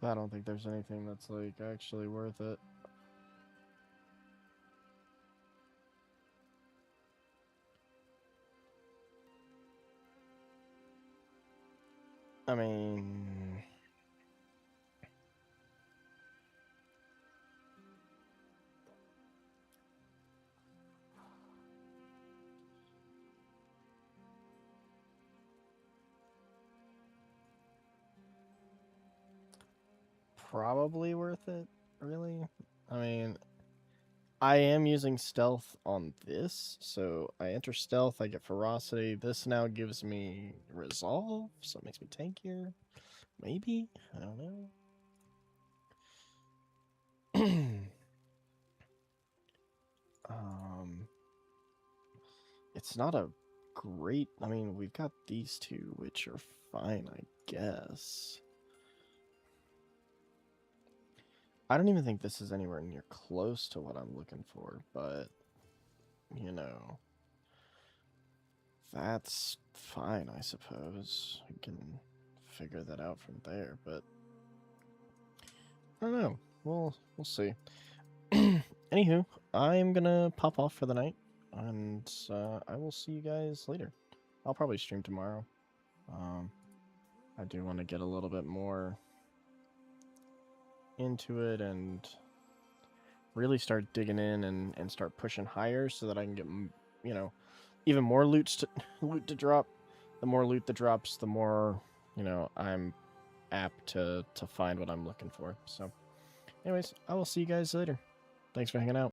I don't think there's anything that's like actually worth it. I mean, probably worth it, really. I mean, I am using stealth on this, so I enter stealth, I get ferocity. This now gives me resolve, so it makes me tankier. Maybe? I don't know. It's not a great... I mean, we've got these two, which are fine, I guess. I don't even think this is anywhere near close to what I'm looking for, but, you know, that's fine, I suppose. We can figure that out from there, but I don't know. We'll see. Anywho, I'm gonna pop off for the night, and I will see you guys later. I'll probably stream tomorrow. I do want to get a little bit more into it and really start digging in and start pushing higher so that I can get, you know, even more loot to drop. The more loot that drops, the more, you know, I'm apt to find what I'm looking for. So anyways, I will see you guys later. Thanks for hanging out.